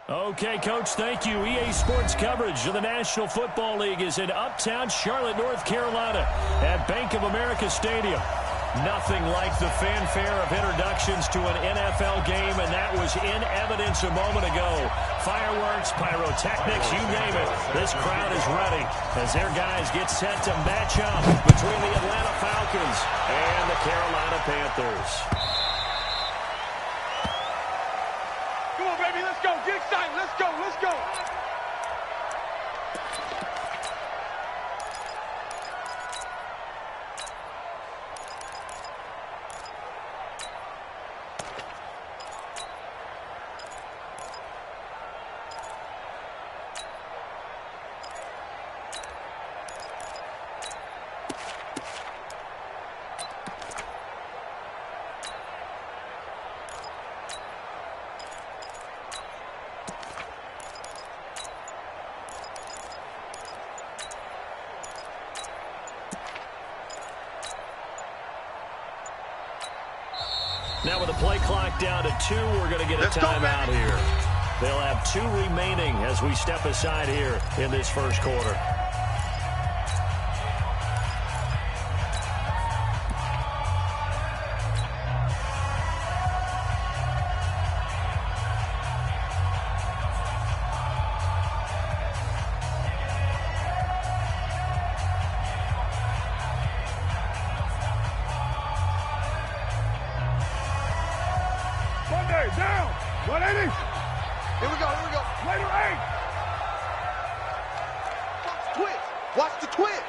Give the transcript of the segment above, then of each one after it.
Okay, Coach, thank you. EA Sports coverage of the National Football League is in uptown Charlotte, North Carolina at Bank of America Stadium. Nothing like the fanfare of introductions to an NFL game, and that was in evidence a moment ago. Fireworks, pyrotechnics, you name it. This crowd is ready as their guys get set to match up between the Atlanta Falcons and the Carolina Panthers. Come on, baby, let's go. Get excited. Let's go. Let's go. Now with the play clock down to 2, we're going to get a timeout here. They'll have 2 remaining as we step aside here in this first quarter. Down. 180. Here we go. Later 8. Watch the twist.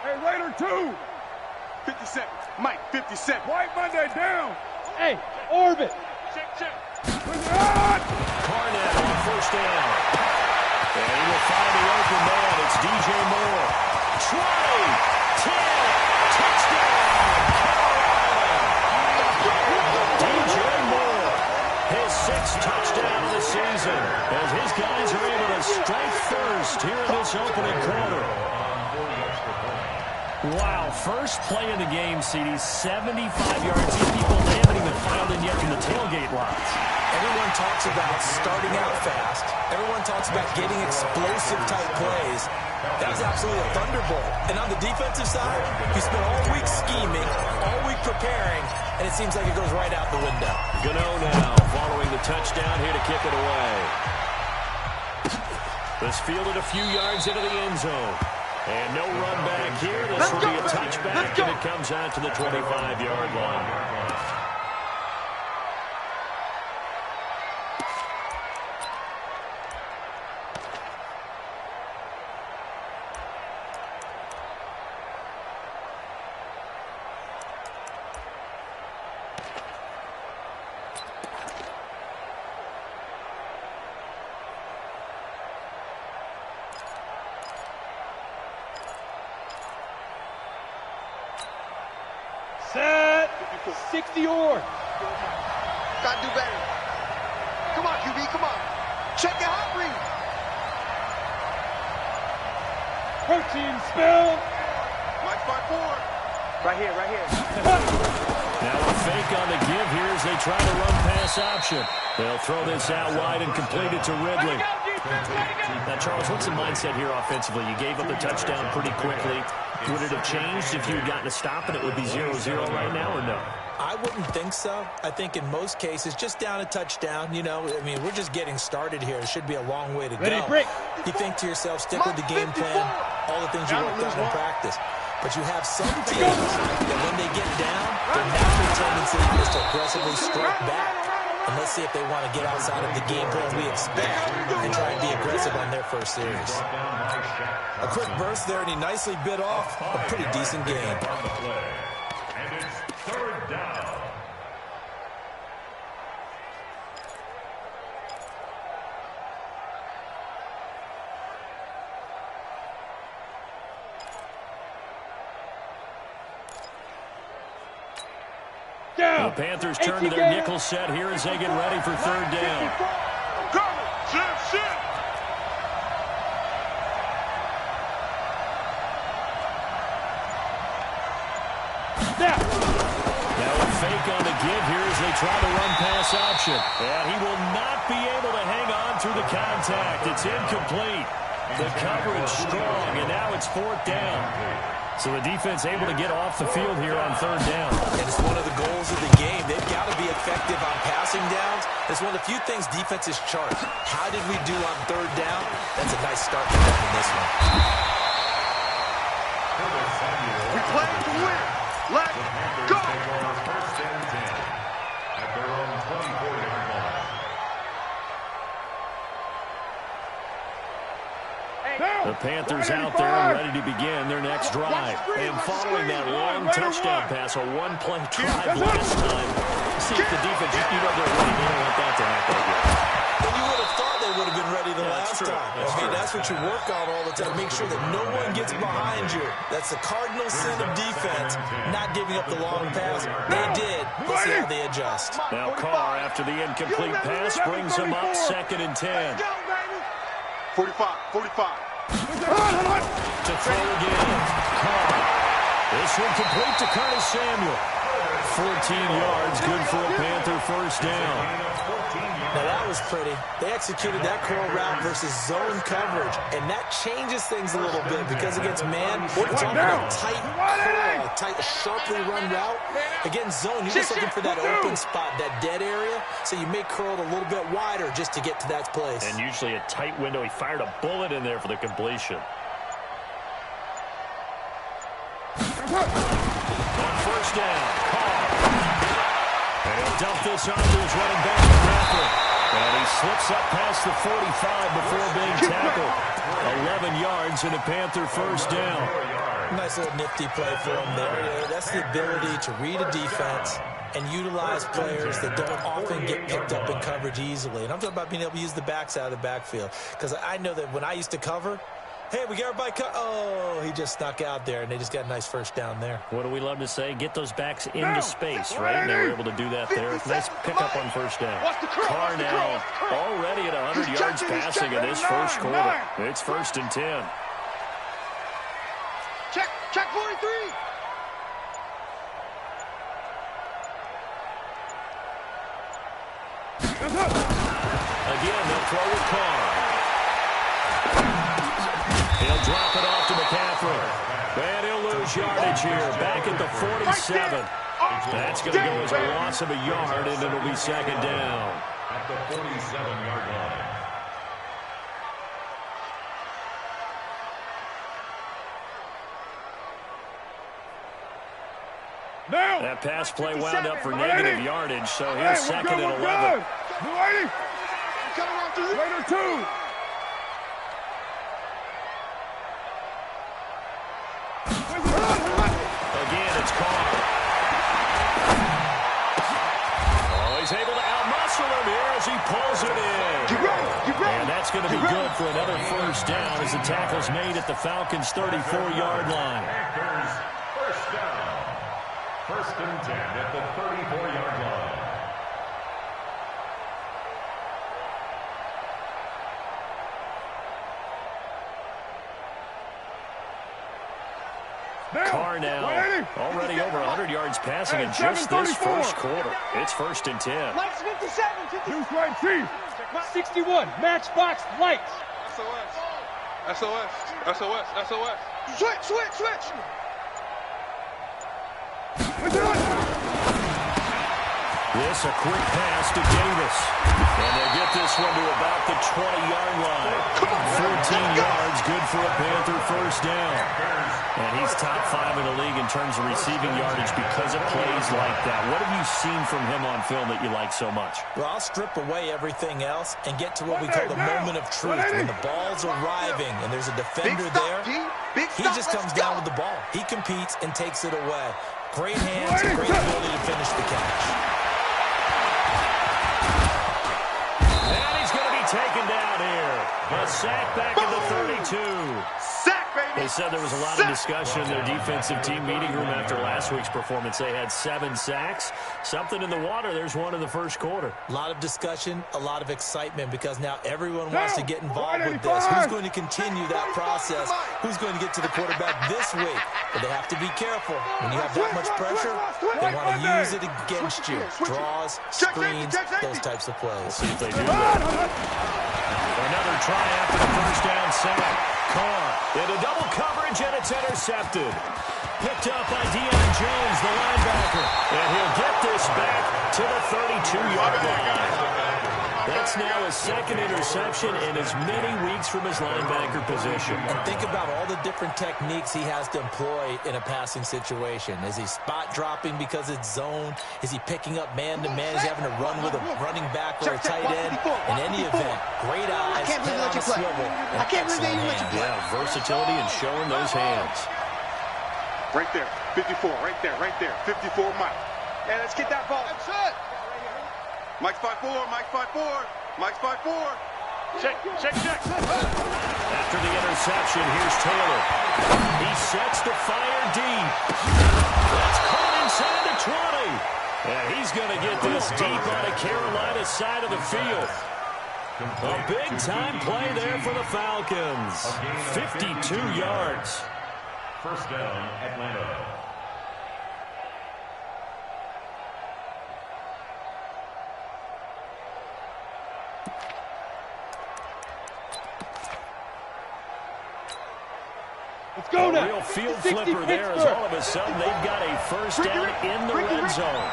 Hey, Raider 2. 50 seconds. Mike, 50 seconds. White Monday down. Hey, orbit. Check. Barnett on first down. And he will find the open man. It's DJ Moore. 20, 10, touchdown, Carolina. DJ Moore, his 6th touchdown of the season, as his guys are able to strike first here in this opening quarter. Wow, first play of the game, CD, 75 yards. These people, they haven't even filed in yet from the tailgate lots. Everyone talks about starting out fast. Everyone talks about getting explosive-type plays. That was absolutely a thunderbolt. And on the defensive side, you spent all week scheming, all week preparing, and it seems like it goes right out the window. Gano now following the touchdown here to kick it away. This fielded a few yards into the end zone. And no run back here. This will be a touchback, and it comes out to the 25-yard line. Set. 60 or. Gotta do better. Come on, QB, come on. Check it out, read. Protein spill. Watch by 4. Right here. Now a fake on the give here as they try to run pass option. They'll throw this out wide and complete it to Ridley. Now, Charles, what's the mindset here offensively? You gave up the touchdown pretty quickly. Would it have changed if you had gotten a stop and it would be 0-0 right now, or no? I wouldn't think so. I think in most cases, just down a touchdown, you know, I mean, we're just getting started here. It should be a long way to go. You think to yourself, stick with the game plan, all the things you worked on in practice. But you have some teams that when they get down, their natural tendency is to aggressively strike back. And let's see if they want to get outside of the game plan we expect and try and be aggressive on their first series. A quick burst there, and he nicely bit off a pretty decent game. And it's 3rd down. The Panthers turn to their nickel set here as they get ready for 3rd down. Snap. Now a fake on the give here as they try the run-pass option. And he will not be able to hang on through the contact. It's incomplete. The coverage strong, and now it's 4th down. So the defense able to get off the field here on 3rd down. And it's one of the goals of the game. They've got to be effective on passing downs. It's one of the few things defenses chart. How did we do on 3rd down? That's a nice start for them in this one. We play to win. Let's go. First and 10 at their own 24-yard line. The Panthers out there and ready to begin their next drive. And following that long touchdown pass, a one-play drive last time. See if the defense, you know they're ready. They don't want that to happen again. And you would have thought they would have been ready the last time. That's what you work on all the time. Make sure that no one gets behind you. That's the cardinal sin of defense, not giving up the long pass. They did. Let's see how they adjust. Now Carr, after the incomplete pass, brings him up 2nd and 10. 45, 45. To throw again. Carr. This one complete to Curtis Samuel. 14 yards, good for a Panther first down. Now that was pretty. They executed that curl route versus zone coverage, and that changes things a little bit because against man, it's often a tight curl, a tight, sharply run route. Against zone, you're just looking for that open spot, that dead area, so you may curl it a little bit wider just to get to that place. And usually a tight window. He fired a bullet in there for the completion. On first down, Carr. And he'll dump this onto his running back, McCaffrey. And he slips up past the 45 before being tackled. 11 yards and a Panther first down. Nice little nifty play for him there. That's the ability to read a defense and utilize players that don't often get picked up in coverage easily. And I'm talking about being able to use the backs out of the backfield. Because I know that when I used to cover, hey, we got everybody oh, he just snuck out there, and they just got a nice first down there. What do we love to say? Get those backs into space, right? And they were able to do that there. Nice pickup on first down. Carr now already at 100 yards passing in this first quarter. It's 1st and 10. Check 43. Again, they'll throw with Carr. He'll drop it off to McCaffrey. And he'll lose yardage here. Back at the 47. That's going to go as a loss of a yard, and it'll be 2nd down. At the 47-yard line. Now. That pass play wound up for negative yardage, so here's 2nd and 11. Later, 2. Again, it's Carr. Oh, he's able to outmuscle him here as he pulls it in. And that's going to be good for another first down as the tackle's made at the Falcons' 34-yard line. Panthers first down. 1st and 10 at the 34-yard line. Carr now already over 100 yards passing in just this first quarter. It's 1st and 10. Lights 57. Deuce right, Chief. 61. Matchbox lights. SOS. Switch. This a quick pass to Davis. And they get this one to about the 20-yard line. 14 yards, good for a Panther first down. And he's top 5 in the league in terms of receiving yardage because of plays like that. What have you seen from him on film that you like so much? Well, I'll strip away everything else and get to what we call the moment of truth. When the ball's arriving and there's a defender there, he just comes down with the ball. He competes and takes it away. Great hands and great ability to finish the catch. And he's going to be taken down here. A sack back at the 32. Sack, baby. They said there was a lot of discussion in their defensive team meeting room after last week's performance. They had 7 sacks. Something in the water. There's one in the first quarter. A lot of discussion, a lot of excitement, because now everyone wants to get involved with this. Who's going to continue that process? Who's going to get to the quarterback this week? But they have to be careful. When you have that much pressure, they want to use it against you. Draws, screens, those types of plays. We'll see if they do that. Another try after the first down sack. Carr into double coverage, and it's intercepted. Picked up by Deion Jones, the linebacker. And he'll get this back to the 32-yard line. That's now his second interception in as many weeks from his linebacker position. And think about all the different techniques he has to employ in a passing situation. Is he spot dropping because it's zone? Is he picking up man-to-man? Is he having to run with a running back or a tight end? In any event, great eyes, head on a swivel, and excellent hands. Yeah, versatility and showing those hands. Right there, 54, right there, 54, Mike. Yeah, let's get that ball. That's it. Mike's 5'4", Mike's 5'4", Mike's 5'4". Check. After the interception, here's Taylor. He sets the fire deep. That's caught inside the 20. And he's going to get this deep on the Carolina side of the field. A big-time play there for the Falcons. 52 yards. First down, Atlanta. Let's go now. A real field flipper there as all of a sudden they've got a first down in the red zone.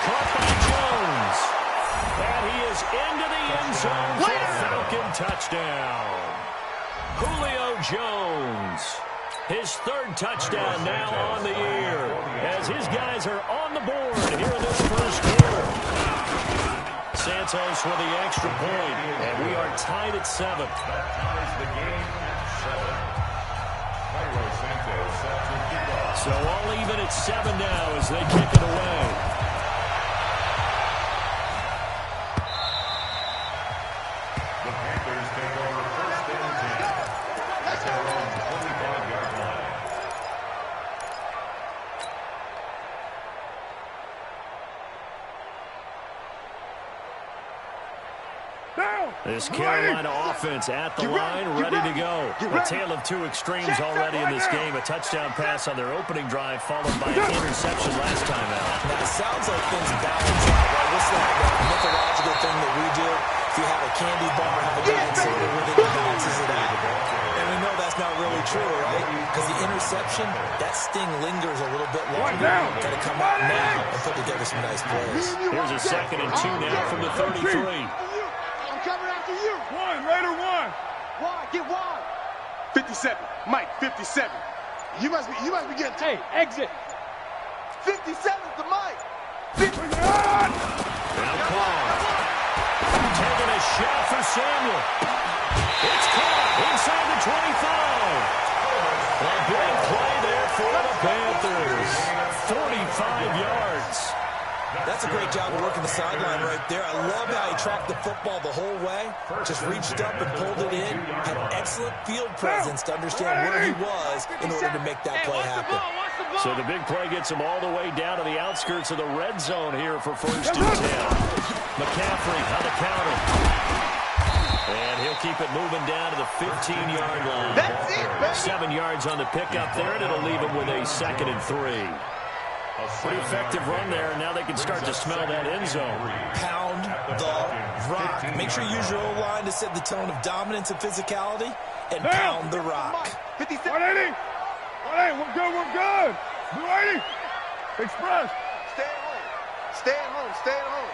Caught by Jones. And he is into the end zone for a Falcon touchdown. Julio Jones. His 3rd touchdown now on the year as his guys are on the board here in this first quarter. Santos with the extra point, and we are tied at 7. That ties the game at 7. Santos set to kick off. So all even at 7 now as they kick it away. The Panthers take over first and 10 at their own 25-yard line. This Carolina offense at the line, ready to go. A tale of 2 extremes already in this game. A touchdown pass on their opening drive, followed by an interception last time out. Now, it sounds like things balance out, right? What's that mythological thing that we do? If you have a candy bar, have a good soda with it, it balances it out. And we know that's not really true, right? Because the interception, that sting lingers a little bit longer. Got to come out now and put together some nice plays. Here's a 2nd and 2 now from the 33. Coming after you. Raider 1. Wide, get wide. 57, Mike, 57. You must be getting. Hey, exit. 57's the Mike. 50. Now Carr. Taking a shot for Samuel. It's caught inside the 25. A big play there for the Panthers. 45 yards. That's a great job of working the sideline right there. I love how he tracked the football the whole way. Just reached up and pulled it in. Had excellent field presence to understand where he was in order to make that play happen. So the big play gets him all the way down to the outskirts of the red zone here for 1st and 10. McCaffrey on the counter. And he'll keep it moving down to the 15-yard line. That's it, baby. 7 yards on the pickup there, and it'll leave him with a 2nd and 3. Pretty effective run there, and now they can start to smell that end zone. Pound the rock. Make sure you use your O-line to set the tone of dominance and physicality, and pound the rock. 57. 180. 180. We're good. 280. Express. Stay at home.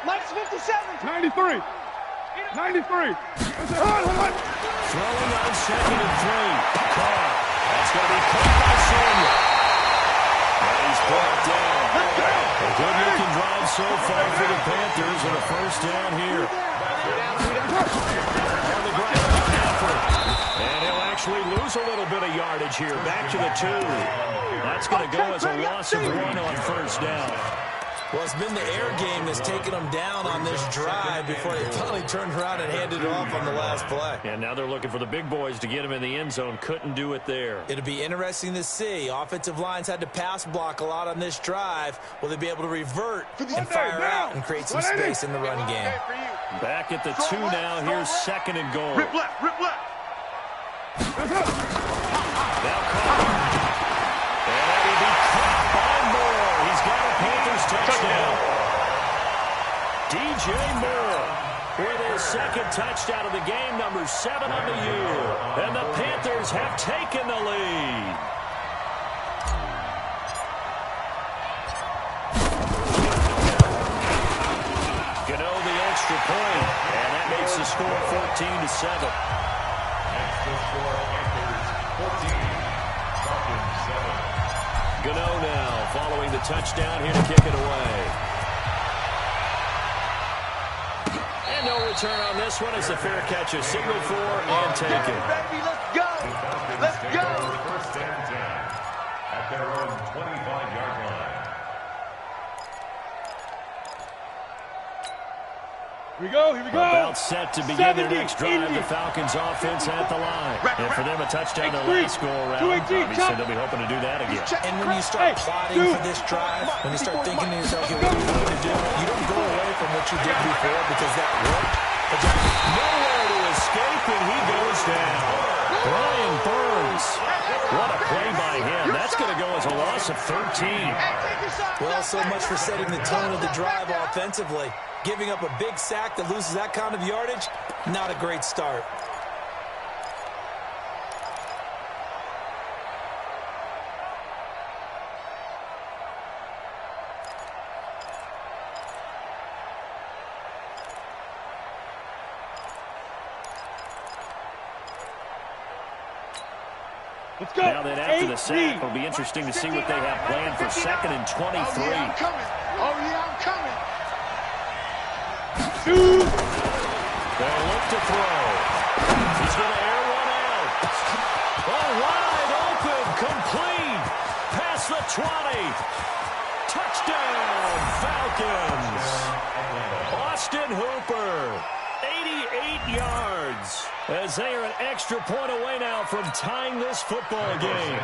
Mike's 57. 93. 93. Throwing on 2nd and 3. Carr. That's going to be caught by Samuel. And he's brought down. A good-looking drive so far for the Panthers and a first down here. On the ground, McCaffrey. And he'll actually lose a little bit of yardage here. Back to the 2. That's going to go as a loss of 1 on first down. Well, it's been the air game that's taken them down on this drive before they finally turned around and handed it off on the last play. And now they're looking for the big boys to get him in the end zone. Couldn't do it there. It'll be interesting to see. Offensive lines had to pass block a lot on this drive. Will they be able to revert and fire out and create some space in the run game? Back at the 2 now. Here's 2nd and goal. Rip left, rip left. Now caught. And it'll be caught by Moore. He's got a Panthers touchdown. DJ Moore with his 2nd touchdown of the game, number 7 on the year. And the Panthers have taken the lead. Gano the extra point, and that makes the score 14-7. That's the score. Panthers 14, Falcons 7. Gano now following the touchdown here to kick it away. And no return on this one as the fair catch is signaled for and taken. Baby, let's go. Let's go. First and 10 at their own 25-yard line. Here we go, here we go. About set to begin their next drive. 70. The Falcons offense at the line. And for them, a touchdown their last go around. 218, Obviously, they'll be hoping to do that again. And when you start plotting for this drive, when you start thinking to yourself, okay, what are you going to do? You don't go away from what you did before because that worked. But Nowhere to escape, and he goes down. Brian Burns. What a play by him. That's going to go as a loss of 13. well, so much for setting the tone of the drive offensively. Giving up a big sack that loses that kind of yardage, not a great start. Let's go. Now that after the sack, it'll be interesting to see what they have planned for 2nd and 23. Oh, yeah, I'm coming. Oh, yeah, I'm coming. They'll look to throw. He's going to air one out. Oh, wide open, complete. Past the 20. Touchdown, Falcons. Austin Hooper, 88 yards. As they are an extra point away now from tying this football game.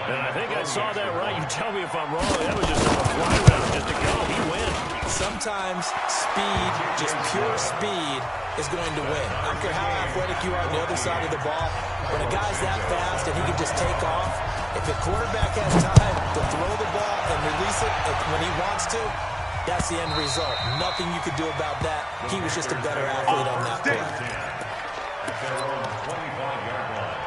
And I think I saw that right. You tell me if I'm wrong. That was just a fly route just to go. He wins. Sometimes speed, just pure speed, is going to win. I don't care how athletic you are on the other side of the ball. When a guy's that fast and he can just take off, if the quarterback has time to throw the ball and release it when he wants to, that's the end result. Nothing you could do about that. He was just a better athlete on that play. At their own 25-yard line.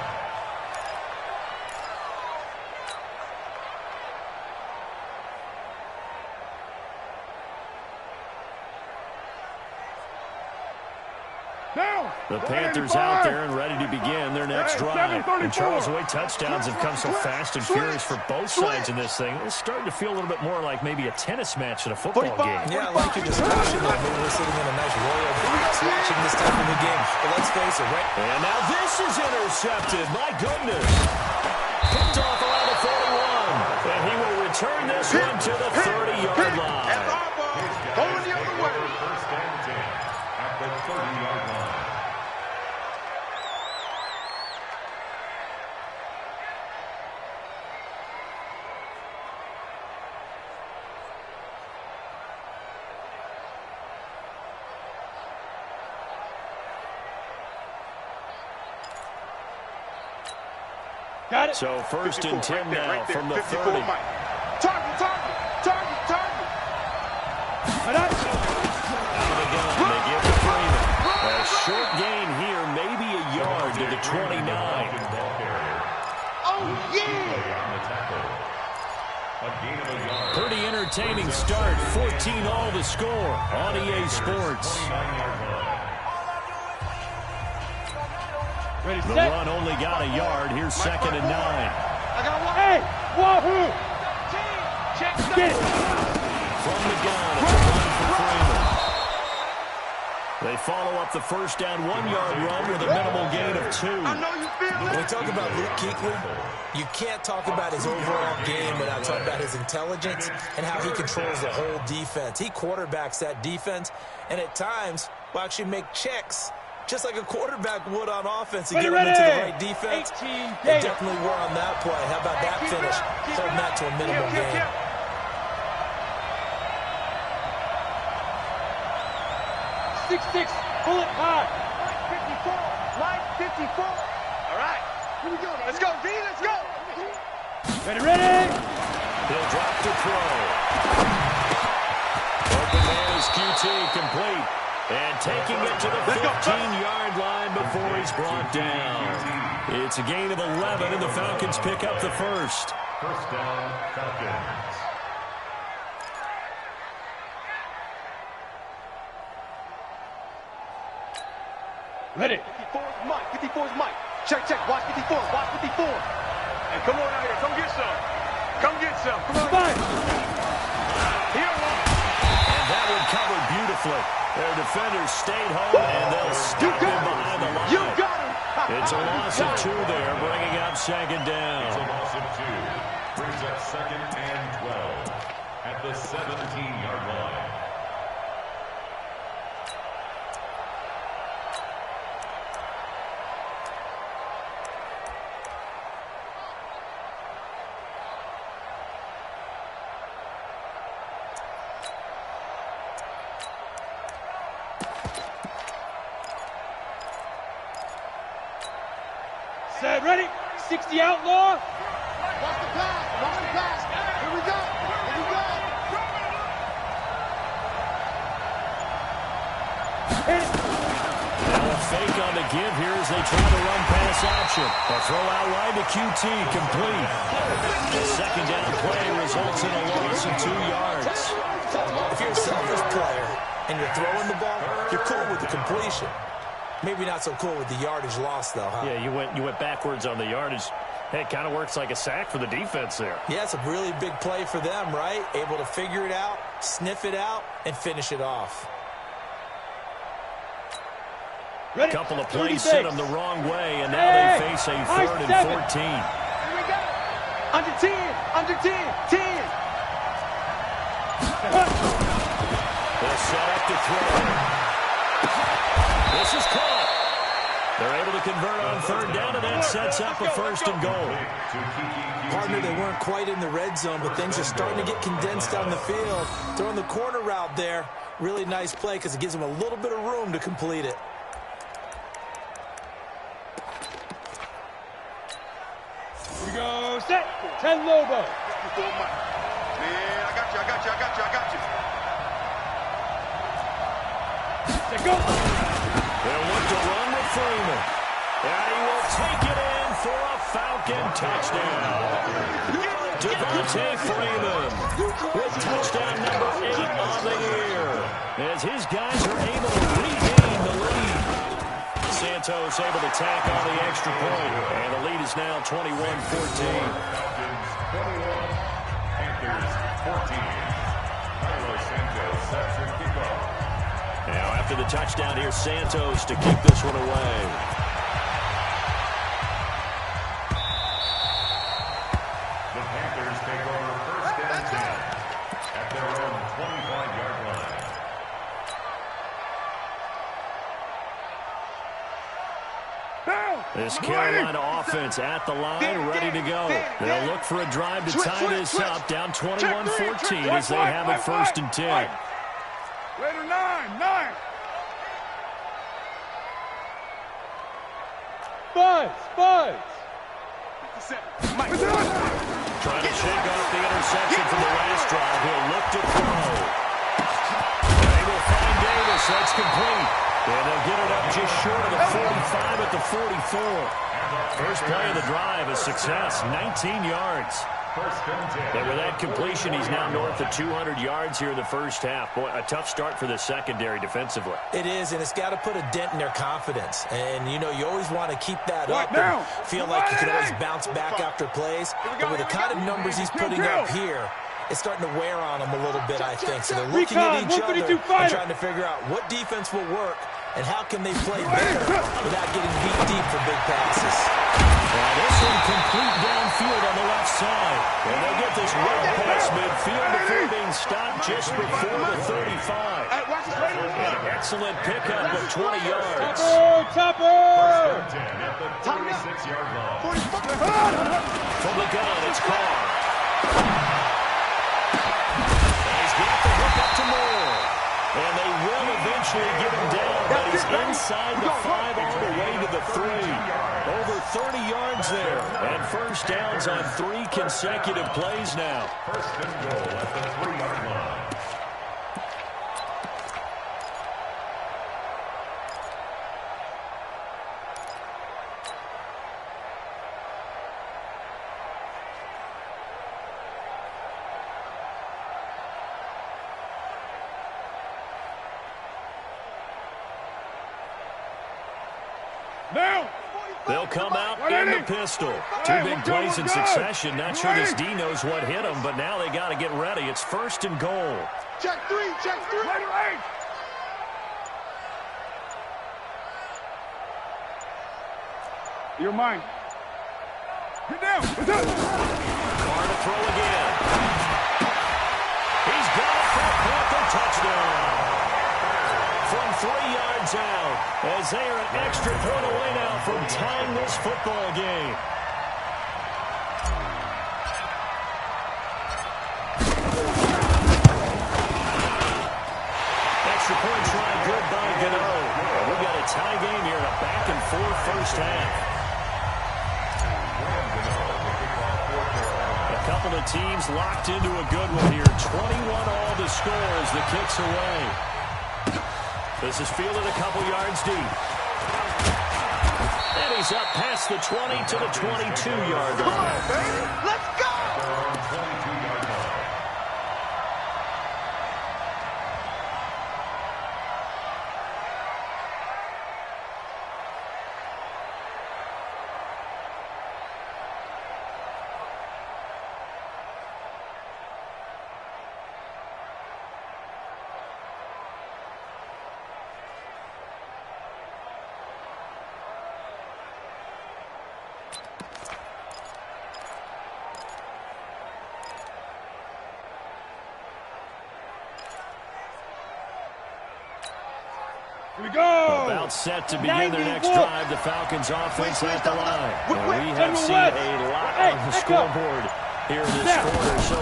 The Panthers out there and ready to begin their next drive. And Charles, the way touchdowns have come so fast and furious for both sides in this thing, it's starting to feel a little bit more like maybe a tennis match at a football game. Yeah, I like your discussion. I mean, we're sitting in a nice royal box watching this type of a game. But let's face it, right? And now this is intercepted. My goodness. Picked off around the 41. And he will return this one to the 30-yard line. Going the other way. First and 10 at the 30-yard line. Got it. So first and 10 now from the 30. Target. Out of the gun, they give to Freeman. A short gain here, maybe a yard to the 29. Oh, yeah. Pretty entertaining start. 14-all the score on EA Sports. Ready, The set. run only got a yard. Here's 2nd and 9. I got one. Hey, wahoo. Get it. From the gun, it's a run for Freeman. They follow up the first down 1-yard run with a minimal gain of 2. I know you feel When we talk about Luke Kuechly, you can't talk about his overall game without talking about his intelligence and how he controls the whole defense. He quarterbacks that defense, and at times will actually make checks, just like a quarterback would on offense, to get them into the right defense. They definitely were on that play. How about that finish? Holding that to a minimum game. 6-6, pull it hard. Line 54. All right. Here we go. Let's go, V. Let's go. Ready. He'll drop to throw. Open man is QT, complete. And taking it to the 15-yard line before he's brought down. It's a gain of 11, and the Falcons pick up the first. First down, Falcons. Ready. 54's Mike. 54's Mike. Check. Watch 54. Watch 54. And come on out here. Come get some. Come get some. Come on. Fine. Here one. And that one covered beautifully. Their defenders stayed home, and they'll stop him behind the line. You got him. It's a loss of 2 there, bringing up second down. It's a loss of 2. Brings up second and 12 at the 17-yard line. Set, ready. 60 outlaw. Watch the pass. Watch the pass. Here we go. Here we go. Hit it. Now a fake on the give here as they try to run pass option. A throw out wide to QT, complete. The second down play results in a loss of 2 yards. If you're a selfish player and you're throwing the ball, you're cool with the completion. Maybe not so cool with the yardage loss, though, huh? Yeah, you went backwards on the yardage. Hey, it kind of works like a sack for the defense there. Yeah, it's a really big play for them, right? Able to figure it out, sniff it out, and finish it off. A couple of plays sent them the wrong way, and now they face a 3rd and 14. Here we go. Under 10. Under 10. 10. They'll set up to throw. This is caught. They're able to convert on 3rd down, and that sets up a 1st and goal. Partner, they weren't quite in the red zone, but things are starting to get condensed on the field. Throwing the corner route there, really nice play because it gives them a little bit of room to complete it. Here we go. Set. 10 Lobo. Man, I got you. I got you. I got you. I got you. Set, go. They'll look to run with Freeman. And he will take it in for a Falcon touchdown. Devontae Freeman with touchdown number 8 on the year, as his guys are able to regain the lead. Santos able to tack on the extra point, and the lead is now 21-14. Falcons 21, Panthers 14. Carlos Santos sets the kickoff. Now after the touchdown, here's Santos to kick this one away. The Panthers take over 1st and 10 at their own 25-yard line. This Carolina offense at the line, ready to go. They'll look for a drive to tie this up, down 21-14 as they have it 1st and 10. Later 9. Buzz. Mike. Trying to shake off the interception from the last drive. He'll look to throw. They will find Davis. That's complete. And they'll get it up just short of the 45 at the 44. First play of the drive, a success, 19 yards. And with that completion, he's now north of 200 yards here in the first half. Boy, a tough start for the secondary defensively. It is, and it's got to put a dent in their confidence. And, you know, you always want to keep that up and feel like you can always bounce back after plays. But with the kind of numbers he's putting up here, it's starting to wear on them a little bit, I think. So they're looking at each other and trying to figure out what defense will work and how can they play better without getting beat deep for big passes. This one complete downfield on the left side. And they get this well past midfield before being stopped just before the 35. An excellent pickup of 20 yards. Topper! First and 10 at the 36-yard line. From the gun, it's Carr. And he's got the hook up to Moore. And they will eventually get him down, but he's inside the 5 all the way to the 3. Over 30 yards there. And first downs on 3 consecutive plays now. First and goal at the 3-yard line. They'll come out in the pistol. 2 big plays in succession. Not sure this D knows what hit him, but now they got to get ready. It's first and goal. Check 3, check 3. You're mine. Get down. Carr to throw again. He's got it for a Panther touchdown. From 3 yards out, as they are an extra point away now from tying this football game. Extra point try good by Gano. We've got a tie game here, a back-and-forth first half. A couple of teams locked into a good one here. 21 all to score as the kick's away. This is fielded a couple yards deep. And he's up past the 20 to the 22-yard line. Come on, baby. Let's go. 22-yard line. Here we go. About set to begin their next drive. The Falcons offense at the line. And we have seen a lot on the scoreboard here this quarter. So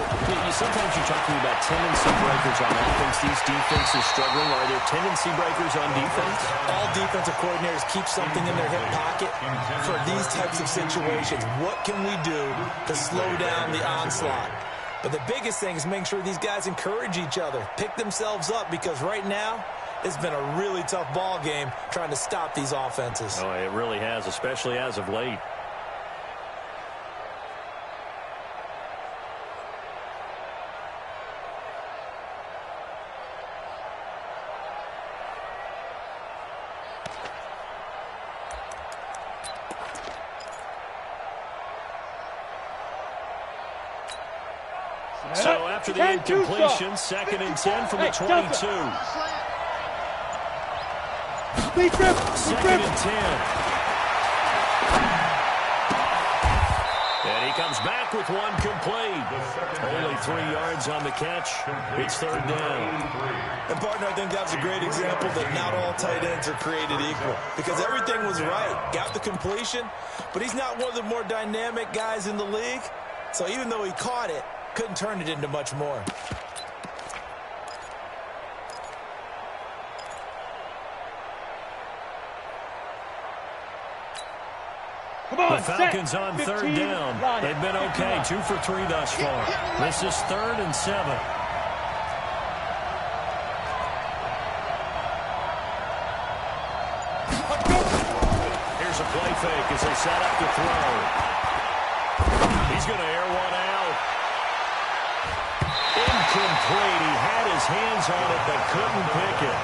sometimes you talk to me about tendency breakers on offense. These defenses struggling. Are there tendency breakers on defense? All defensive coordinators keep something in their hip pocket for these types of situations. What can we do to slow down the onslaught? But the biggest thing is make sure these guys encourage each other, pick themselves up, because right now it's been a really tough ball game trying to stop these offenses. Oh, it really has, especially as of late. So after the incompletion, 2nd and 10 from the 22. Second and 10. And he comes back with one complete. Only 3 yards on the catch. It's 3rd down. And, partner, I think that's a great example that not all tight ends are created equal, because everything was right. Got the completion, but he's not one of the more dynamic guys in the league. So even though he caught it, couldn't turn it into much more. The Falcons on 3rd down. They've been okay, 2 for 3 thus far. This is 3rd and 7. Here's a play fake as they set up to throw. He's going to air one out. Incomplete. He had his hands on it but couldn't pick it.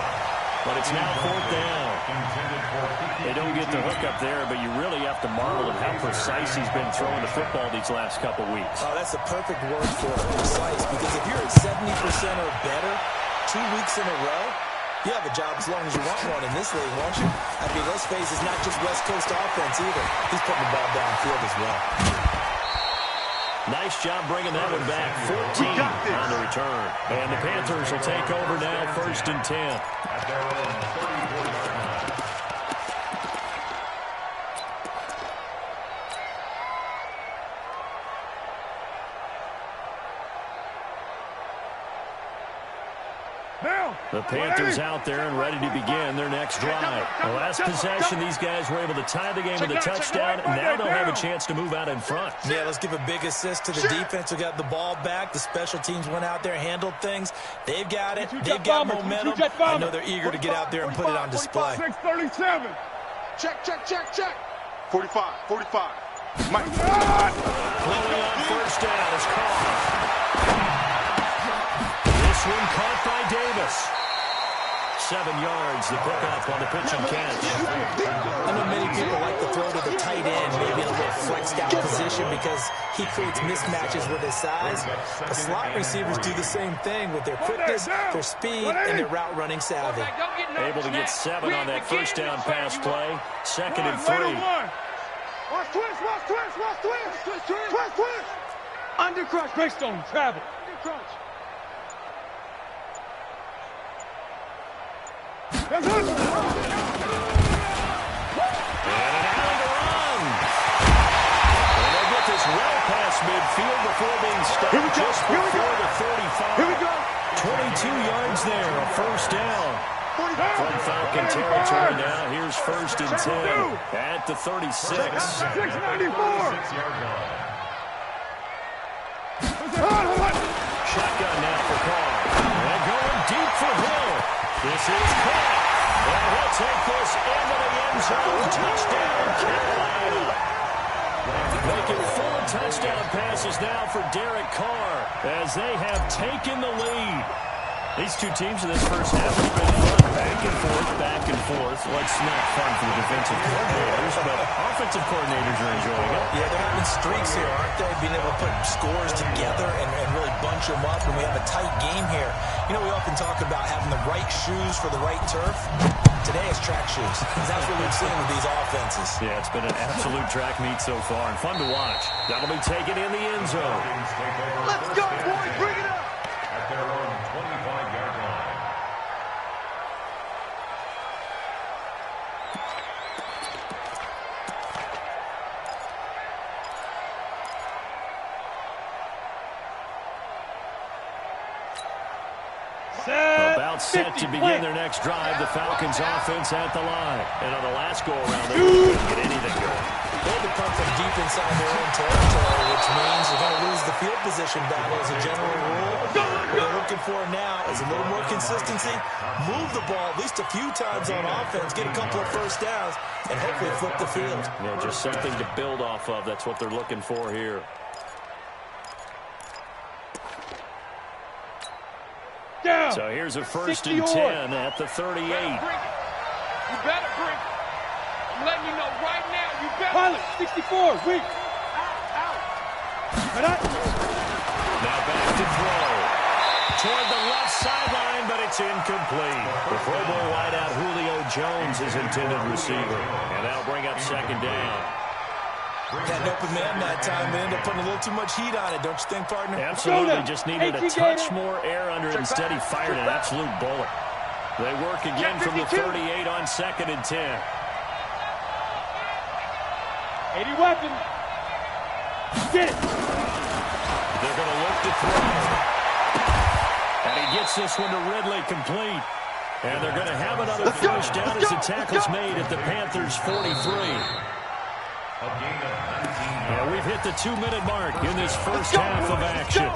But it's now 4th down. They don't get the hook up there, but you really have to marvel at how precise he's been throwing the football these last couple weeks. Oh, that's the perfect word for it, precise. Because if you're at 70% or better 2 weeks in a row, You have a job as long as you want one in this league, won't you? I mean, let's face it, it's not just West Coast offense either. He's putting the ball downfield as well. Nice job bringing that one back. 14 on the return. And the Panthers will take over now, 1st and 10. At their own 34-yard line. The Panthers out there and ready to begin their next drive. The last possession, these guys were able to tie the game with a touchdown. Now they'll have a chance to move out in front. Yeah, let's give a big assist to the defense who got the ball back. The special teams went out there, handled things. They've got it. They've got momentum. I know they're eager to get out there and put it on display. 637. Check, check, check, check. 45, 45. Mike. Blowing on 1st down is caught. This one caught by Davis. 7 yards, the pickup on the pitch and catch. I know many people like to throw to the tight end, maybe in a little flexed out position because he creates mismatches with his size. The slot receivers do the same thing with their quickness, their speed, and their route running savvy. Able to get 7 on that 1st down pass play. 2nd and 3. Watch twist, watch twist, watch twist. Twist, twist, twist, twist. Undercrush, Greystone, travel. Undercrush. And an alley to run. And they'll get this well past midfield before being stopped just before the 35. Here we go. 22 yards there, a 1st down. From Falcon territory now, here's 1st and 10 at the 36. 694. 6-yard line. Shotgun now for Carr. And going deep for Hill. This is caught. And he'll take this into the end zone. Touchdown, Carolina. Making 4 touchdown passes now for Derek Carr as they have taken the lead. These two teams in this first half has been fun. Back and forth, back and forth. Well, it's not fun for the defensive coordinators, but offensive coordinators are enjoying it. Yeah, they're having streaks here, aren't they? Being able to put scores together and really bunch them up, and we have a tight game here. You know, we often talk about having the right shoes for the right turf. Today it's track shoes. That's what we've seen with these offenses. Yeah, it's been an absolute track meet so far, and fun to watch. That'll be taken in the end zone. Let's go, boys. Bring it up. At their own 25-yard line. About set to begin their next drive. The Falcons offense at the line. And on the last go-around, they couldn't get anything going. They had to come from deep inside their own territory, which means they're going to lose the field position battle as a general rule. What they're looking for now is a little more consistency, move the ball at least a few times on offense, get a couple of 1st downs, and hopefully flip the field. Yeah, just something to build off of. That's what they're looking for here. Down. So here's a 1st and 10 at the 38. You better bring it. I'm letting you know right now. You better. Pilot, 64, weak. Out. Now back to throw. Toward the left sideline, but it's incomplete. The Pro Bowl wideout Julio Jones is intended receiver. And that'll bring up 2nd down. Had an open man that time, but ended up putting a little too much heat on it, don't you think, partner? Absolutely. Just needed a touch more air under it. Instead, he fired an absolute bullet. They work again from the 38 on 2nd and 10. 80 weapon. Get it. They're going to look to throw. And he gets this one to Ridley complete. And they're going to have another 1st down as the tackle's made at the Panthers' 43. And we've hit the 2-minute mark in this first half of action.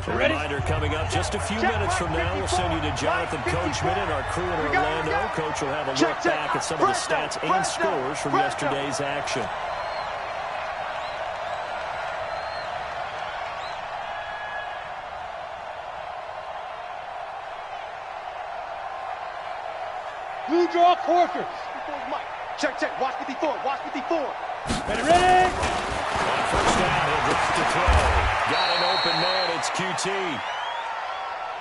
A reminder coming up just a few minutes from now. We'll send you to Jonathan Coachman and our crew in Orlando. Coach will have a look back at some of the stats and scores from yesterday's action. Blue draw Corkers. 54 is Mike. Check, check. Watch 54. Watch 54. Ready, ready. On first down, he'll drop to throw. Got an open man. It's QT.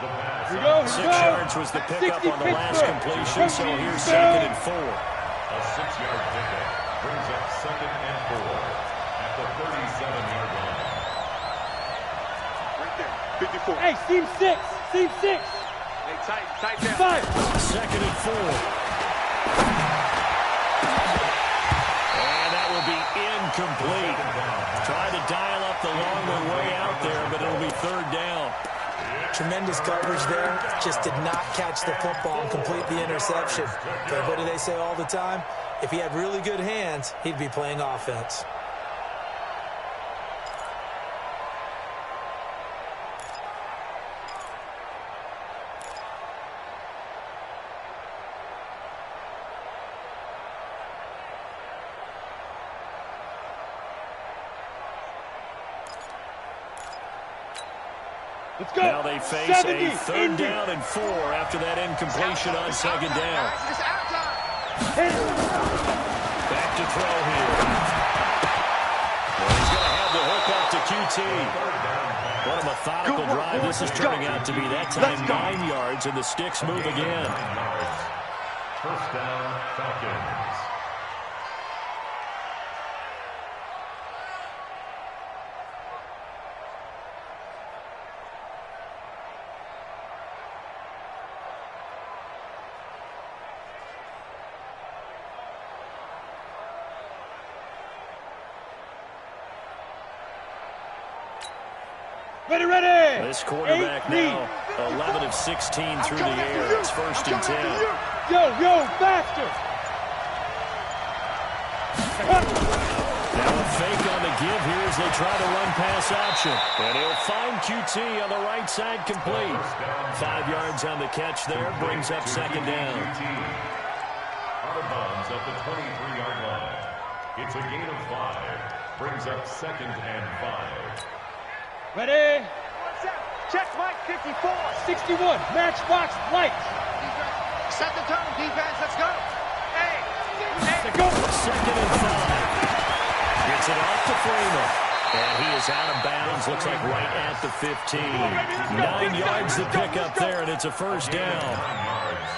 Here we go. 6 yards was the pickup on the last completion, so here's 2nd and 4. A 6-yard pickup brings up 2nd and 4 at the 37-yard line. Right there. 54. Hey, seam 6. Seam 6. Hey, tight down. 5. 2nd and 4. And that will be incomplete. Trying to dial up the longer way out there, but it'll be 3rd down. Tremendous coverage there. Just did not catch the football and complete the interception. But what do they say all the time? If he had really good hands, he'd be playing offense. Let's go. Now they face 70, a 3rd down and 4 after that incompletion on 2nd down. Back to throw here. Well, he's going to have the hook up to QT. What a methodical drive this is turning out to be. That time 9 yards, and the sticks move again. First down, Falcons. Ready, ready. This quarterback now 11 of 16 through the air. It's 1st and 10. Yo, faster. Now a fake on the give here as they try to run pass option. And he'll find QT on the right side complete. 5 yards on the catch there. Brings up 2nd down. Out of bounds at the 23-yard line. It's a gain of 5. Brings up 2nd and 5. Ready. Check, Mike. 54. 61. Matchbox lights. Defense. Set the tone, defense. Let's go. Hey. Let's go. 2nd and 5. Gets it off to Freeman. And he is out of bounds. Looks like right at the 15. 9 yards to pick up there, and it's a 1st down.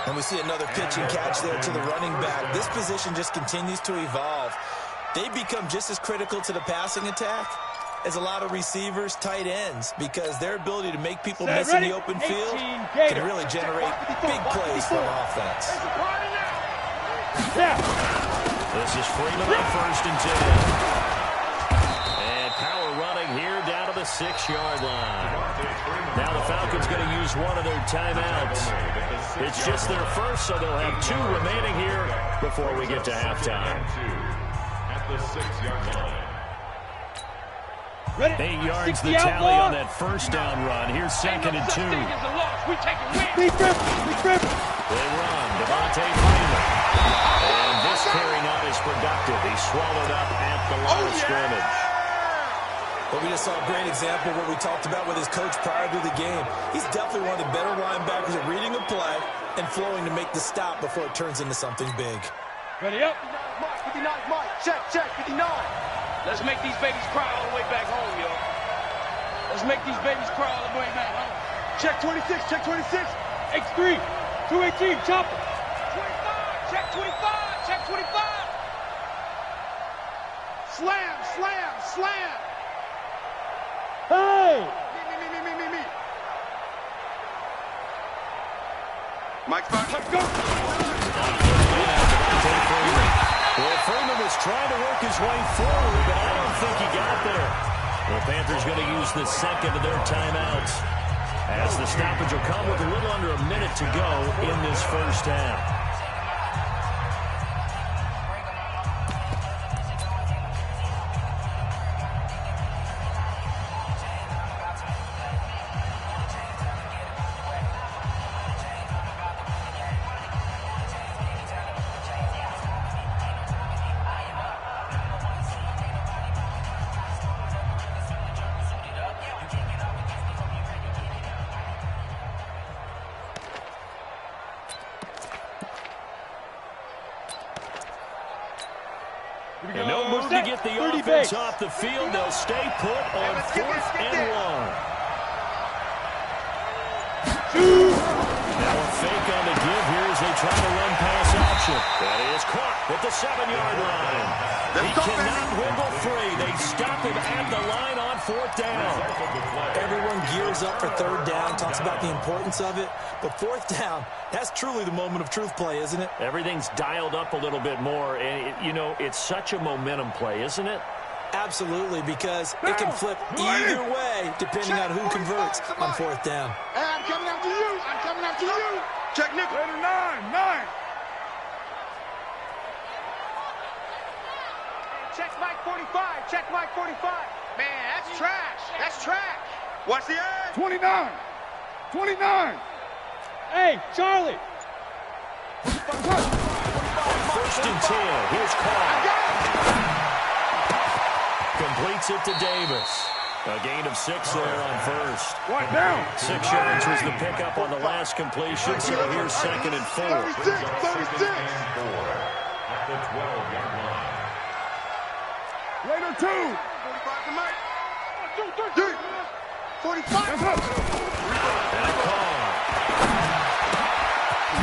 And we see another pitch and catch there to the running back. This position just continues to evolve. They become just as critical to the passing attack as a lot of receivers, tight ends, because their ability to make people miss in the open field can really generate big plays for an offense. Yeah. This is Freeman on 1st and 10. And power running here down to the 6-yard line. Now the Falcons going to use one of their timeouts. It's just their first, so they'll have 2 remaining here before we get to halftime. At the 6-yard line. 8 yards the tally on that 1st down run. Here's 2nd and 2. Big grip. They run. Devontae Freeman. And this carry not as productive. He's swallowed up at the line of scrimmage. Well, we just saw a great example of what we talked about with his coach prior to the game. He's definitely one of the better linebackers at reading a play and flowing to make the stop before it turns into something big. Ready up. Mike, 59, Mike. Check, 59. Let's make these babies cry all the way back home, yo. Let's make these babies cry all the way back home. Check 26, check 26. X3, 218, chopper. 25, check 25, check 25. Slam, slam, slam. Hey! Me. Mike's back. Let's go. Well, Freeman was trying to work his way forward, but I don't think he got there. The Panthers going to use the 2nd of their timeouts, as the stoppage will come with a little under a minute to go in this 1st half. And no move to get the offense off the field. They'll stay put on 4th and 1. Now a fake on the give here as they try to run pass option. That is caught at the 7-yard line. He cannot wiggle free. They stop him at the line on 4th down. Everyone gears up for 3rd down, talks about the importance of it. But 4th down, that's truly the moment of truth play, isn't it? Everything's dialed up a little bit more. And, it's such a momentum play, isn't it? Absolutely, because it can flip either way depending on who converts on 4th down. Hey, I'm coming after you. I'm coming after you. Check nickel. Later, 9. Check Mike 45. Check Mike 45. Man, that's trash. That's trash. Watch the edge. 29. Hey, Charlie. 1st and 10. Here's Carr. Completes it to Davis. A gain of 6 there on 1st. Right down. 6 yards was the pickup on the last completion, so here's 2nd and 4. 36. At the 12-yard line. Later, 2. 45 to Mike. 45. That's up. And a call.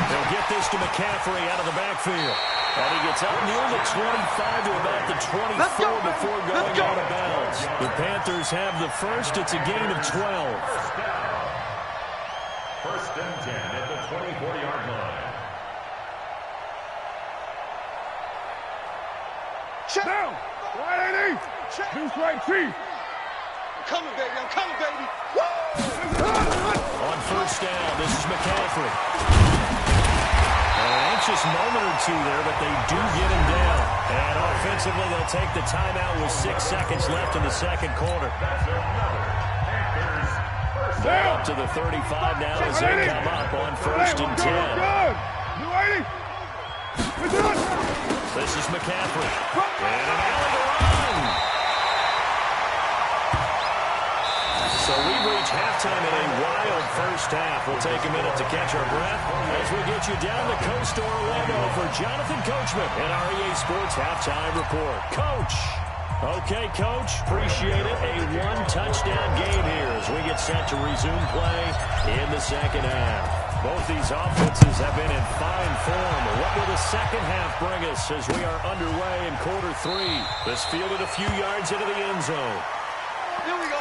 They'll get this to McCaffrey out of the backfield. And he gets up near the 25 to about the 24 before going out of bounds. The Panthers have the first. It's a gain of 12. 1st and 10 at the 24-yard line. Check. Down. Right 80. Deuce right Chief. I'm coming, baby. I'm coming, baby. On 1st down, this is McCaffrey. An anxious moment or two there, but they do get him down. And offensively, they'll take the timeout with 6 seconds left in the 2nd quarter. Up to the 35 now as they come up on 1st and 10. This is McCaffrey. And an alley to run. So we've reached halftime in a wild 1st half. We'll take a minute to catch our breath as we get you down the coast to Orlando for Jonathan Coachman and our EA Sports Halftime Report. Coach. Okay, Coach. Appreciate it. A 1-touchdown game here as we get set to resume play in the 2nd half. Both these offenses have been in fine form. What will the 2nd half bring us as we are underway in quarter 3? This fielded a few yards into the end zone. Here we go.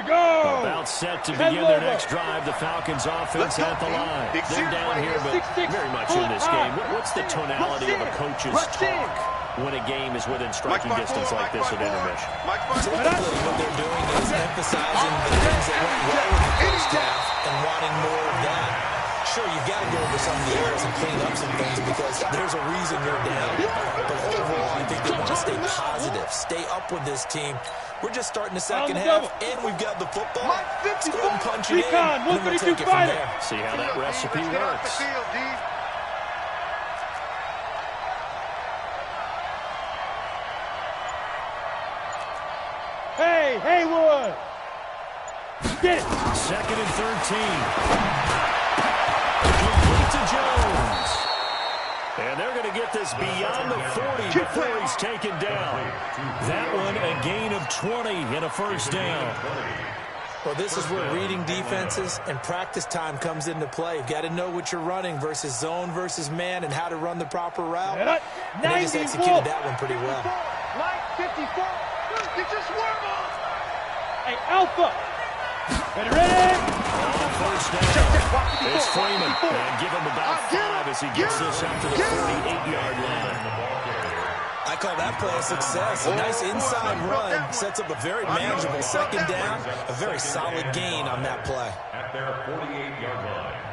About set to begin their next drive. The Falcons offense at the line. They're down here, but very much in this game. What's the tonality of a coach's talk when a game is within striking distance like this at intermission? Typically, what they're doing is emphasizing the things that went well in the first half and wanting more of that. Sure, you've got to go over some of the errors and clean up some things because there's a reason you're down. But overall, I think they want to stay positive, stay up with this team. We're just starting the second half, and we've got the football. Let's go and punch it in, and then we'll take it from there. See how that recipe works. Hey, Haywood! Get it! 2nd and 13. Complete to Jones. And they're going to get this beyond the 40 before he's taken down. That one a gain of 20 and a first down. Well, this is where reading defenses and practice time comes into play. You've got to know what you're running versus zone versus man and how to run the proper route. And they just executed that one pretty well. Mike, 54. Get your swerve on. Hey, Alpha. Ready? First down. It's Freeman. And give him about 5 as he gets this up to the 48-yard line. I call that play a success. A nice inside run sets up a very manageable second down. A very solid gain on that play. At their 48-yard line.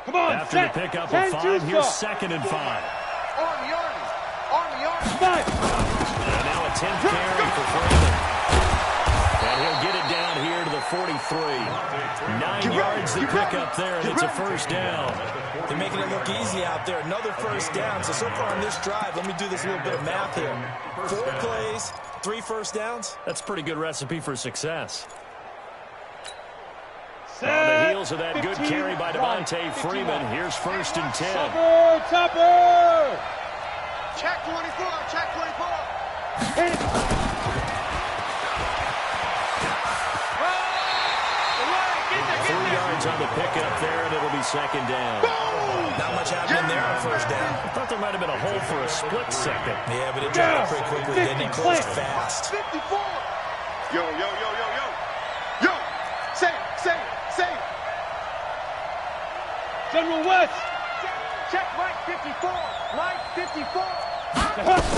Come on, after the pickup of 5, here's 2nd and 5. Army. And now a 10th carry for Freeman. And he'll get it down here to the 43. 9 yards to pick up there, and it's a first down. They're making it look easy out there. Another first down. So far on this drive, let me do this little bit of math here. 4 plays, 3 first downs. That's a pretty good recipe for success. On the heels of that good carry by Devontae Freeman, here's 1st and 10. Topper! Check 24. Check 24. Hit it. 3 yards on the pickup there, and it'll be 2nd down. Not much happening there on first down. I thought there might have been a hole for a split second. Yeah, but it dried up pretty quickly, didn't it? Closed fast. 54. Yo. Say. General West. Check Mike 54. Mike 54.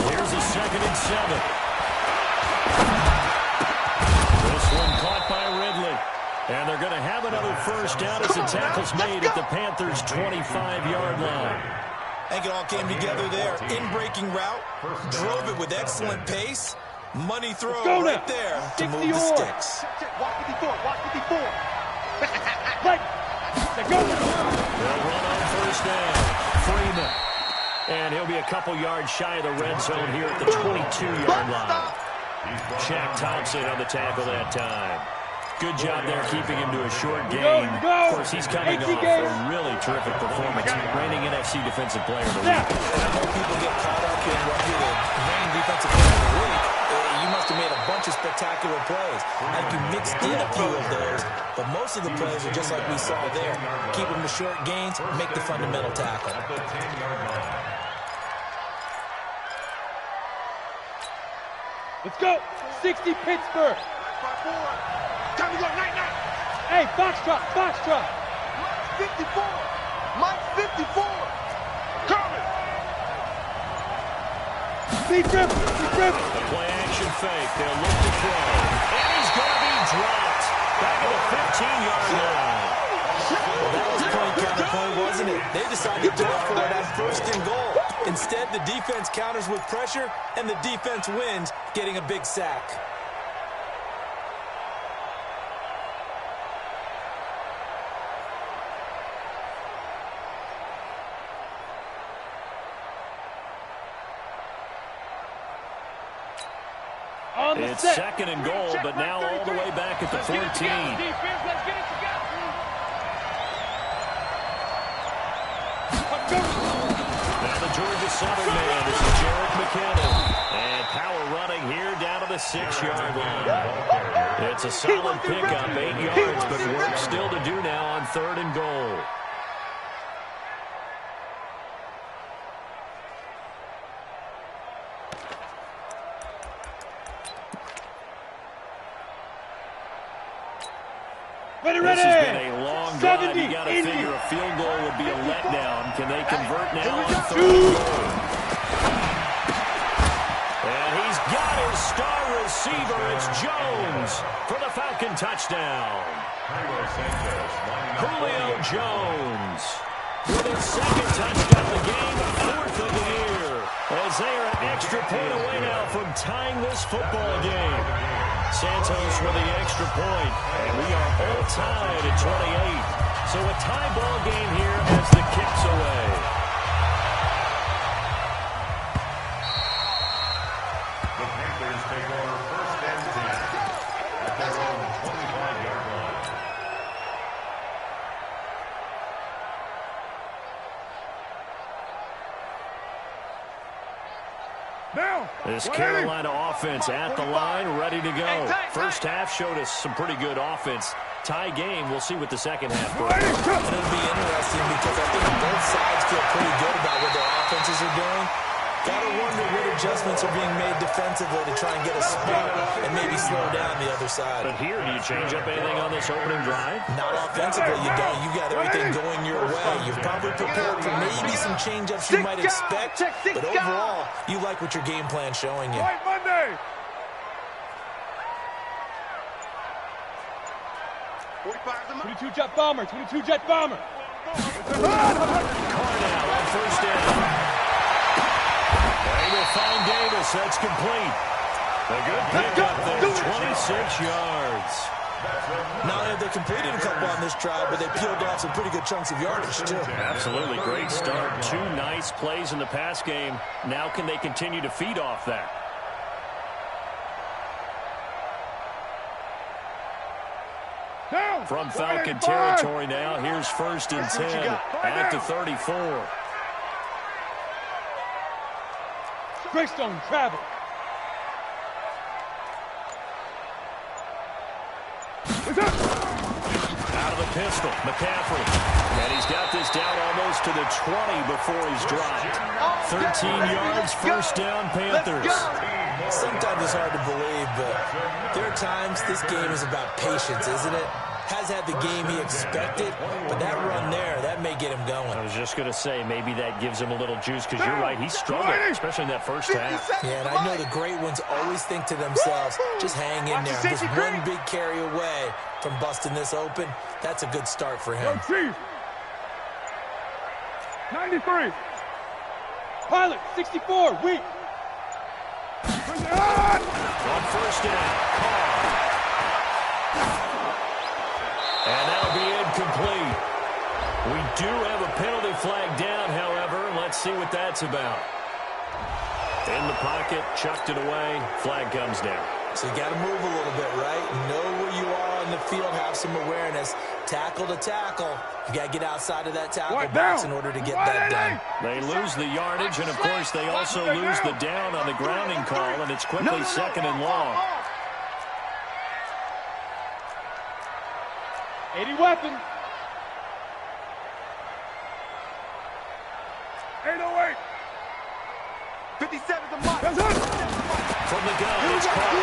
Here's a 2nd and 7. This one caught by Ridley. And they're going to have another first down as the tackle's made at the Panthers' 25-yard line. I think it all came together there. In-breaking route, drove it with excellent pace. Money throw right there to move the sticks. Check. Watch 54. Right. Let's go. They'll run on first down. Freeman. And he'll be a couple yards shy of the red zone here at the 22-yard line. Shaq Thompson on the tackle that time. Good job there keeping him to a short gain. Of course, he's coming off a really terrific performance. Reigning NFC Defensive Player of the Week. And I know people get caught up in what you're the reigning Defensive Player of the Week. You must have made a bunch of spectacular plays. I think you mixed in a few of those, but most of the plays are just like we saw there. Keep them to short gains, make the fundamental tackle. Let's go. 60 Pittsburgh. Time to go. Night. Hey, Foxtrot. Mike 54. Mike 54. Coming. Be driven. The play action fake. They'll look to throw. And he's going to be dropped. Back at the 15-yard line. Well, that was point counterpoint, wasn't it? They decided to go for it at 1st and goal. Instead, the defense counters with pressure, and the defense wins, getting a big sack. It's 2nd and goal, but now all the way back at the 14. Let's get it together. Now the Georgia Southern man, this is Jarek McKinnon. And power running here down to the 6-yard line. It's a solid pickup, 8 yards, but work still to do now on 3rd and goal. Ready, This ready. has been a long drive. 70, You got to figure a field goal would be a letdown. Can they convert now on Two. third? And he's got his star receiver. It's Jones for the Falcon touchdown. Julio Jones with his second touchdown of the game, fourth of the year. As they are an extra point away now from tying this football game. Santos with the extra point, and we are all tied at 28. So a tie ball game here as the kick's away. The Panthers take over first and 10 at their own 25-yard line. This Carolina offense at the line, ready to go. First half showed us some pretty good offense. Tie game, we'll see what the second half brings. And it'll be interesting because I think both sides feel pretty good about what their offenses are doing. Gotta wonder what adjustments are being made defensively to try and get a spot and maybe slow down the other side. But here, do you change up anything on this opening drive? Not offensively, you don't. You got everything going your way. You've probably prepared for maybe some change-ups you might expect, but overall, you like what your game plan's showing you. Monday. 22 jet bomber, 22 jet bomber. Cornell on first down. They will find Davis. That's complete. A good pickup there, 26 yards. Not only have they completed a couple on this drive, but they peeled off some pretty good chunks of yardage, too. Absolutely great start. Two nice plays in the pass game. Now can they continue to feed off that? From Falcon territory now, here's first and 10 at the 34. Greystone travel. Out of the pistol, McCaffrey. And he's got this down almost to the 20 before he's dropped. 13 yards, first down, Panthers. Sometimes it's hard to believe, but there are times this game is about patience, isn't it? Has had the game he expected, but that run there, that may get him going. I was just going to say, maybe that gives him a little juice, because you're right, he struggled, especially in that first half. Yeah, and I know the great ones always think to themselves, just hang in there. Just one big carry away from busting this open. That's a good start for him. Chief. 93. Pilot, 64, weak. On first down, Carr. And that'll be incomplete. We do have a penalty flag down, however. Let's see what that's about. In the pocket, chucked it away. Flag comes down. So you got to move a little bit, right? Know where you are on the field, have some awareness. Tackle to tackle. You got to get outside of that tackle box in order to get that done. They lose the yardage, and of course they also lose the down on the grounding call, and it's quickly second and long. 80 weapon. 808. 57 the mark. From the gun, it's Carr.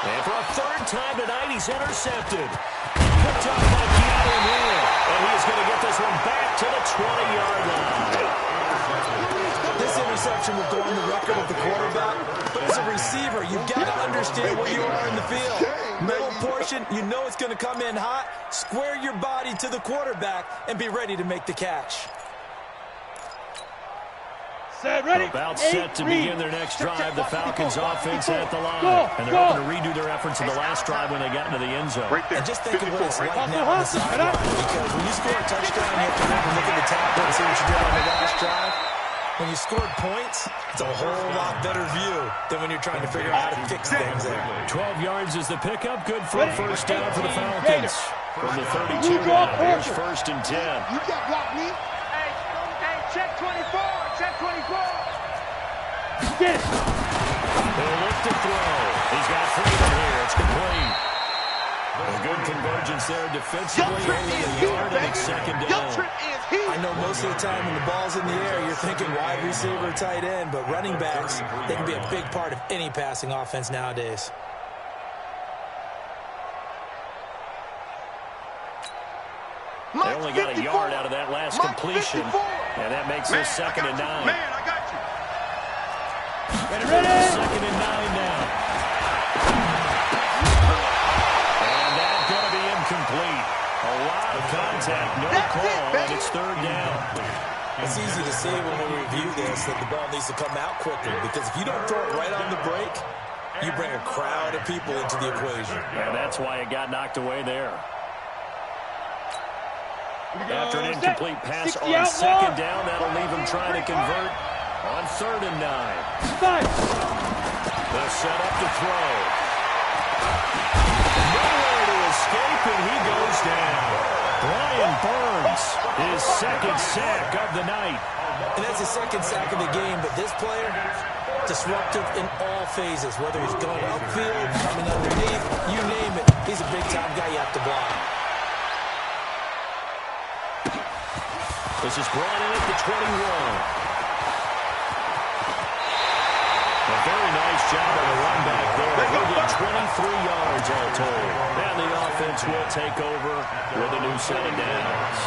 And for a third time tonight, he's intercepted. Picked up by Keanu Neal. And he's going to get this one back to the 20-yard line. This interception will go on the record of the quarterback, but as a receiver, you've got to understand where you are in the field. Middle portion, you know it's going to come in hot. Square your body to the quarterback and be ready to make the catch. Set, ready. About set to begin their next drive. The Falcons offense at the line. And they're hoping to redo their efforts in the last drive when they got into the end zone. And just think of what it's like now on the sideline. Because when you score a touchdown, you have to look at the tackle and see what you did on the last drive. When you scored points, it's a whole lot better view than when you're trying to figure out how to fix things there. 12 yards is the pickup. Good for a first down for the Falcons. From the 32 now, here's first and 10. You can't block me. Hey, check 24. Check 24. Get it. They'll look to throw. He's got freedom here. It's complete. A good convergence there defensively. Only a yard, and it's second down. I know most of the time when the ball's in the air, you're thinking wide receiver, tight end, but running backs, they can be a big part of any passing offense nowadays. They only got a yard out of that last completion, and that makes this 2nd and 9. Man, I got you. Ready. 2nd and 9 now. And that's going to be incomplete. A lot of contact, no call, and it's 3rd down. It's easy to see when we review this that the ball needs to come out quicker, because if you don't throw it right on the break, you bring a crowd of people into the equation. And that's why it got knocked away there. After an incomplete pass on 2nd down, that'll leave him trying to convert on 3rd and 9. They'll set up to throw. Nowhere to escape, and he goes down. Brian Burns, his 2nd sack of the night. And that's his 2nd sack of the game, but this player, disruptive in all phases, whether he's going upfield, coming underneath, you name it. He's a big-time guy you have to block. This is brought in at the 21. A very nice job on the run back there. He'll get 23 yards all told. And the offense will take over with a new set of downs.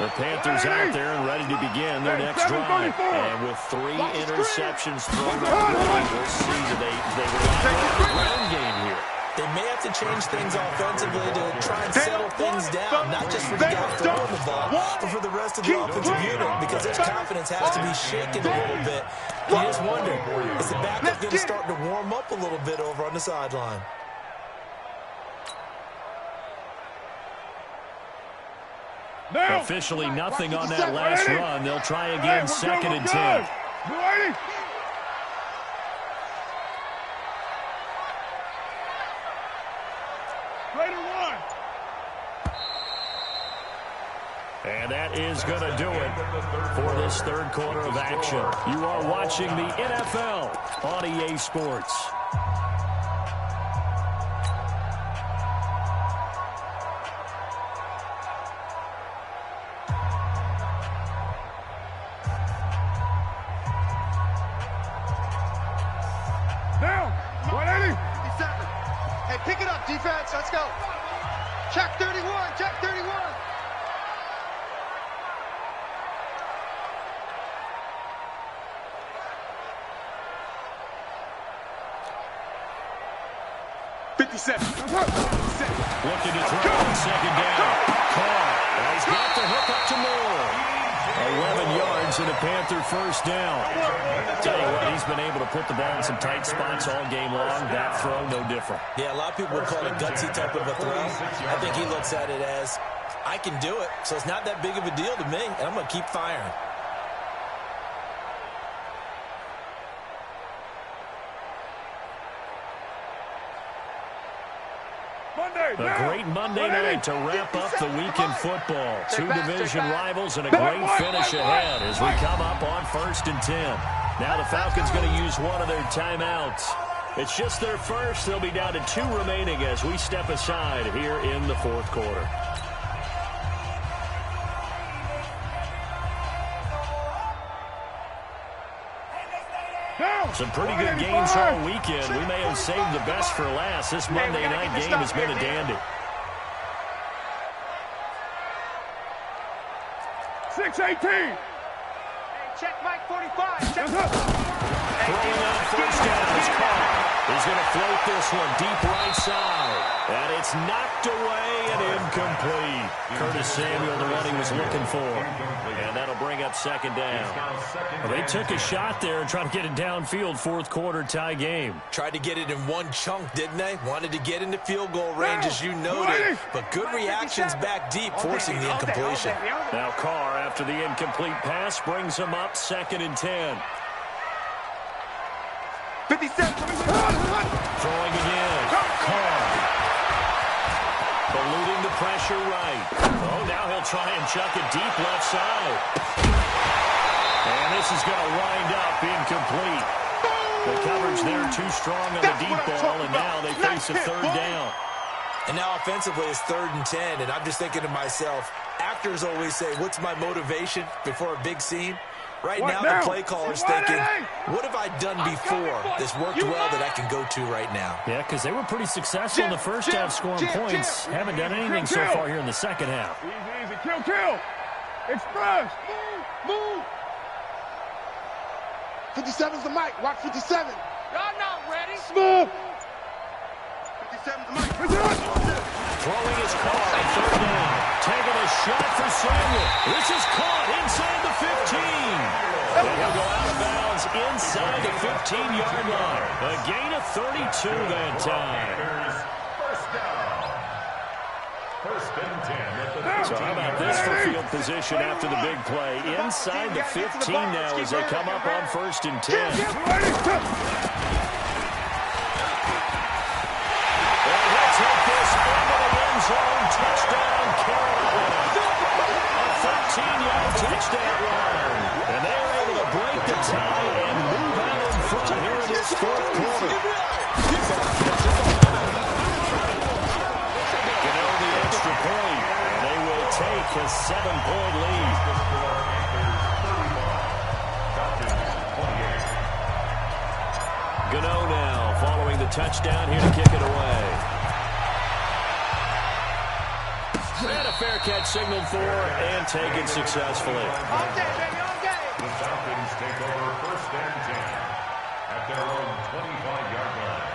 The Panthers out there and ready to begin their next drive. And with 3 interceptions thrown already, we'll see that they rely on the run game here. They may have to change things offensively to try and settle things down, not just for the guy throwing the ball, but for the rest of the offensive unit, because their confidence has to be shaken a little bit. And you just wonder, is the backup going to start to warm up a little bit over on the sideline? Officially nothing on that last run. They'll try again, 2nd and 10. And that is going to do it for this 3rd quarter of action. You are watching the NFL on EA Sports. Now, 180. 57. Hey, pick it up, defense. Let's go. Check 31. Check 31. Looking to throw on 2nd down. Carr has got the hook up to Moore. 11 yards and a Panther 1st down. Tell you what, he's been able to put the ball in some tight spots all game long. That throw, no different. Yeah, a lot of people would call it a gutsy type of a throw. I think he looks at it as, I can do it, so it's not that big of a deal to me, and I'm going to keep firing. A great Monday night to wrap up the week in football. 2 division rivals and a great finish ahead as we come up on 1st and 10. Now the Falcons going to use one of their timeouts. It's just their first. They'll be down to 2 remaining as we step aside here in the 4th quarter. Some pretty good games all weekend. We may have saved the best for last. This Monday night game has been a dandy. 6-18. Check Mike 45. Check. Throwing on 1st down is Carr. He's going to float this one deep right side. And it's knocked away and incomplete. Curtis Samuel, the one he was looking for. And that'll bring up 2nd down. Well, they took a shot there and tried to get it downfield. 4th quarter tie game. Tried to get it in one chunk, didn't they? Wanted to get into field goal range, as you noted. But good reactions back deep, forcing the incompletion. Now Carr, after the incomplete pass, brings him up 2nd and 10. 57. Throwing again. Carr. Eluding the pressure right. Oh, now he'll try and chuck it deep left side. And this is going to wind up incomplete. The coverage there too strong on the deep ball, and now they face a 3rd down. And now offensively it's 3rd and 10, and I'm just thinking to myself, actors always say, what's my motivation before a big scene? Right now, the play caller's thinking, what have I done before that's worked well that I can go to right now? Yeah, because they were pretty successful in the first half scoring points. Haven't done anything so far here in the second half. Easy, kill. Express. Move. 57's the mic. Watch 57. Y'all not ready. Smooth. 57's the mic. Throwing his car on third down. Taking a shot for Samuel. This is caught inside the 15. And he'll go out of bounds inside the 15-yard line. A gain of 32 that time. First down. First and 10 at the 15. So how about this for field position after the big play? Inside the 15 now as they come up on first and 10. Touchdown, Carolina. A 13-yard touchdown run. And they are able to break the tie and move out in front here in this fourth quarter. You know, the extra point. They will take a 7-point lead. Gano now following the touchdown here to kick it away. And a fair catch signaled for and taken successfully. All day, baby, all day. The Falcons take over first and 10 at their own 25-yard line.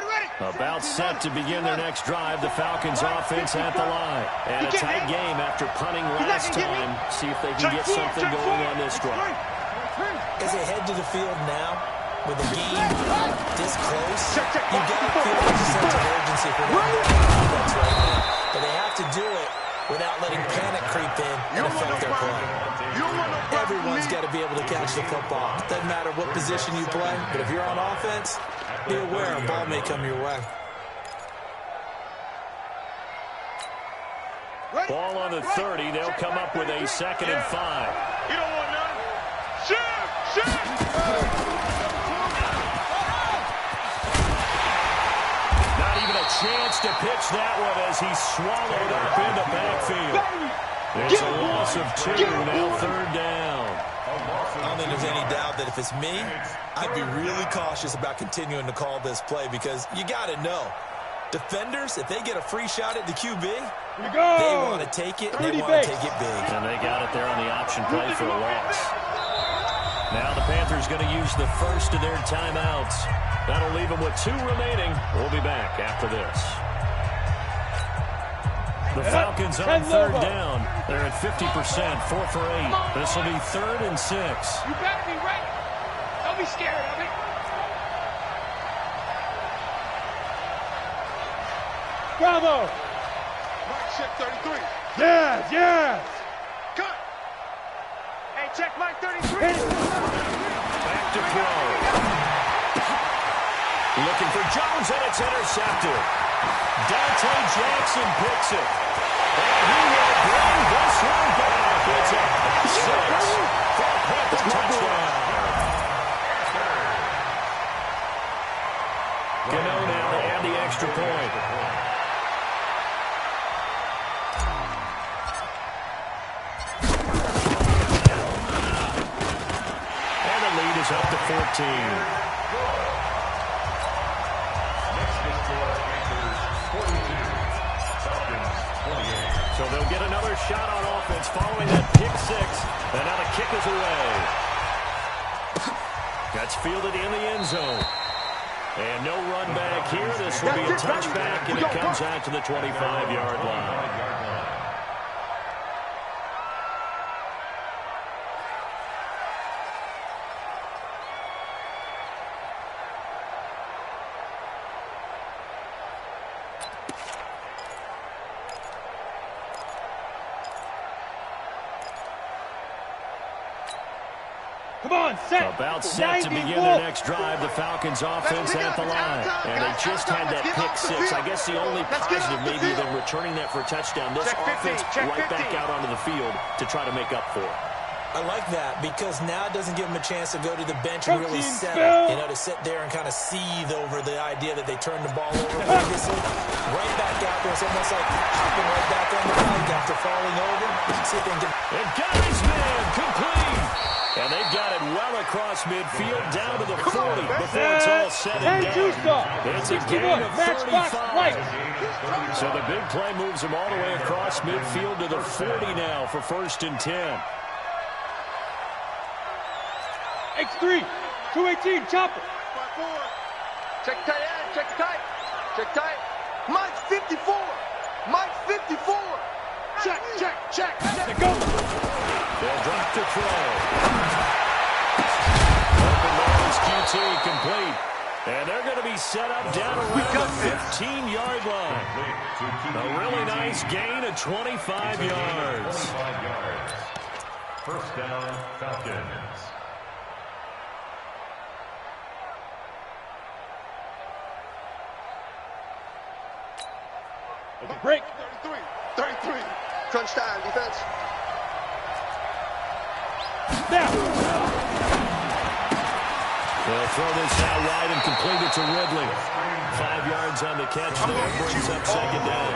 Ready. About set to begin their next drive, the Falcons offense at the line. And a tight game after punting last time. See if they can get something going on this drive. As they head to the field now, with a game this close, you've got to feel there's a sense of urgency for them offense right now. But they have to do it without letting panic creep in and affect their play. Everyone's got to be able to catch the football. Doesn't matter what position you play, but if you're on offense, be aware a ball may come your way. Ball on the 30. They'll come up with a 2nd and 5. You don't want none. Shoot. Not even a chance to pitch that one as he swallowed up in the backfield. It's a loss of 2, now 3rd down. I don't think there's any doubt that if it's me, I'd be really cautious about continuing to call this play because you got to know, defenders, if they get a free shot at the QB, they want to take it, and they want to take it big. And they got it there on the option play for a loss. Now the Panthers going to use the first of their timeouts. That'll leave them with 2 remaining. We'll be back after this. The Falcons on 3rd down. They're at 50%, 4 for 8. This will be 3rd and 6. You better be ready. Don't be scared of it. Bravo. Mike, check 33. Yes. Cut. Hey, check Mike 33. Back to throw. Looking for Jones, and it's intercepted. Dante Jackson picks it. And he will bring this one back. It's a 6 for a Panther touchdown. Gano now to add the extra point. And the lead is up to 14. So they'll get another shot on offense following that pick 6. And now the kick is away. That's fielded in the end zone. And no run back here. This will be a touchback, and it comes out to the 25-yard line. Come on, set. About set to begin their next drive. The Falcons offense at the line. And they just had that pick 6. I guess the only positive maybe them returning that for a touchdown. This offense right back out onto the field to try to make up for it. I like that because now it doesn't give them a chance to go to the bench and really settle. You know, to sit there and kind of seethe over the idea that they turned the ball over previously. Right back out there. It's almost like hopping right back on the bike after falling over. See if they can... And Guy's man complete. And they've got it well across midfield down to the 40 before it's all said and done. It's a gain of 35. So the big play moves them all the way across midfield to the 40 now for 1st and 10. X3, 218, chopper. Check tight end, check tight. Check tight. Mike's 54. Mike's 54. Check, check, check, check. Go. They'll drop to throw. Open ball is QT complete. And they're going to be set up down around the 15-yard line. A really nice gain of 25 yards. 25 yards. First down, Falcons. Break. 33. Crunch time, defense. Now. They'll throw this out wide and complete it to Ridley. 5 yards on the catch there, brings up 2nd down.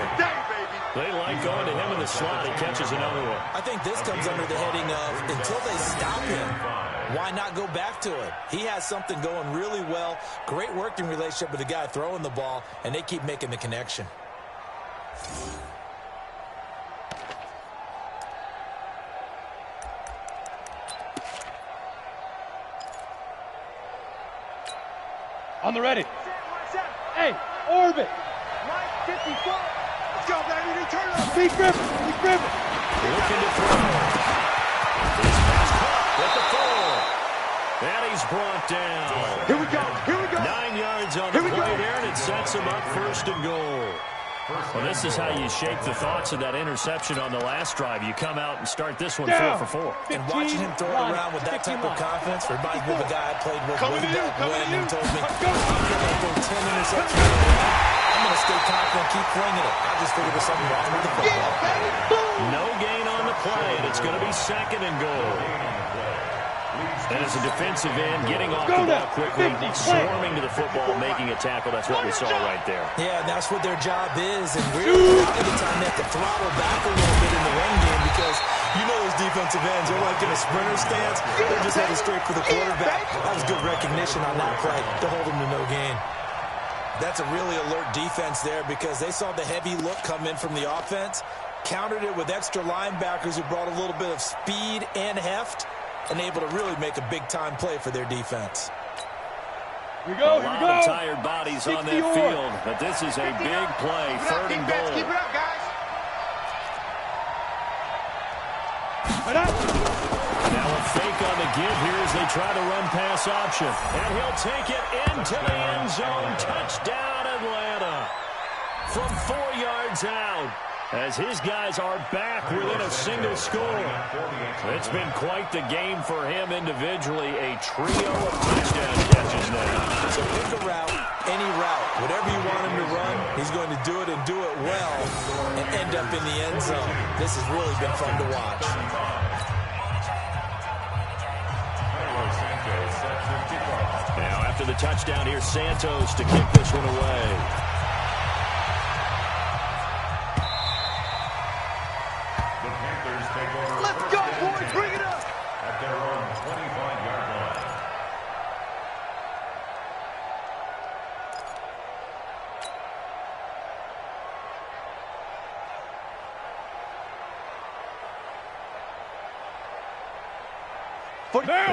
They like going to him in the slot. He catches another one. I think this comes under the heading of until they stop him, why not go back to it? He has something going really well. Great working relationship with the guy throwing the ball, and they keep making the connection. On the ready. Hey, orbit. Mike 54. Let's go, baby. Return up. Speed grip. Speed grip. Looking to throw. His pass caught with the 4. And he's brought down. Here we go. Here we go. 9 yards on the play there, and it sets him up 1st and goal. Well, this is how you shape the thoughts of that interception on the last drive. You come out and start this one 4 for 4. And watching him throw it around with that type of confidence reminds me of a guy I played with way back when who told me, I'm going to throw 10 interceptions. I'm going to stay confident, keep flinging it. I just figured there's something wrong with the football. No gain on the play, and it's going to be 2nd and goal. And as a defensive end, getting off the ball quickly, swarming to the football, making a tackle. That's what we saw right there. Yeah, that's what their job is. And really, a lot of the time, they have to throttle back a little bit in the run game because you know those defensive ends, they're like in a sprinter stance. They're just headed straight for the quarterback. That was good recognition on that play to hold them to no gain. That's a really alert defense there because they saw the heavy look come in from the offense, countered it with extra linebackers who brought a little bit of speed and heft, and able to really make a big-time play for their defense. Here we go, a lot of tired bodies on that field, but this is a big play, 3rd and goal. Keep it up, guys. Now a fake on the give here as they try to run pass option. And he'll take it into the end zone. Touchdown, Atlanta. From 4 yards out. As his guys are back within a single score. It's been quite the game for him individually. A trio of touchdown catches now. So pick a route, any route. Whatever you want him to run, he's going to do it and do it well and end up in the end zone. This has really been fun to watch. Now after the touchdown, here's Santos to kick this one away. Let's go, boys. Bring it up. At their own 25-yard line.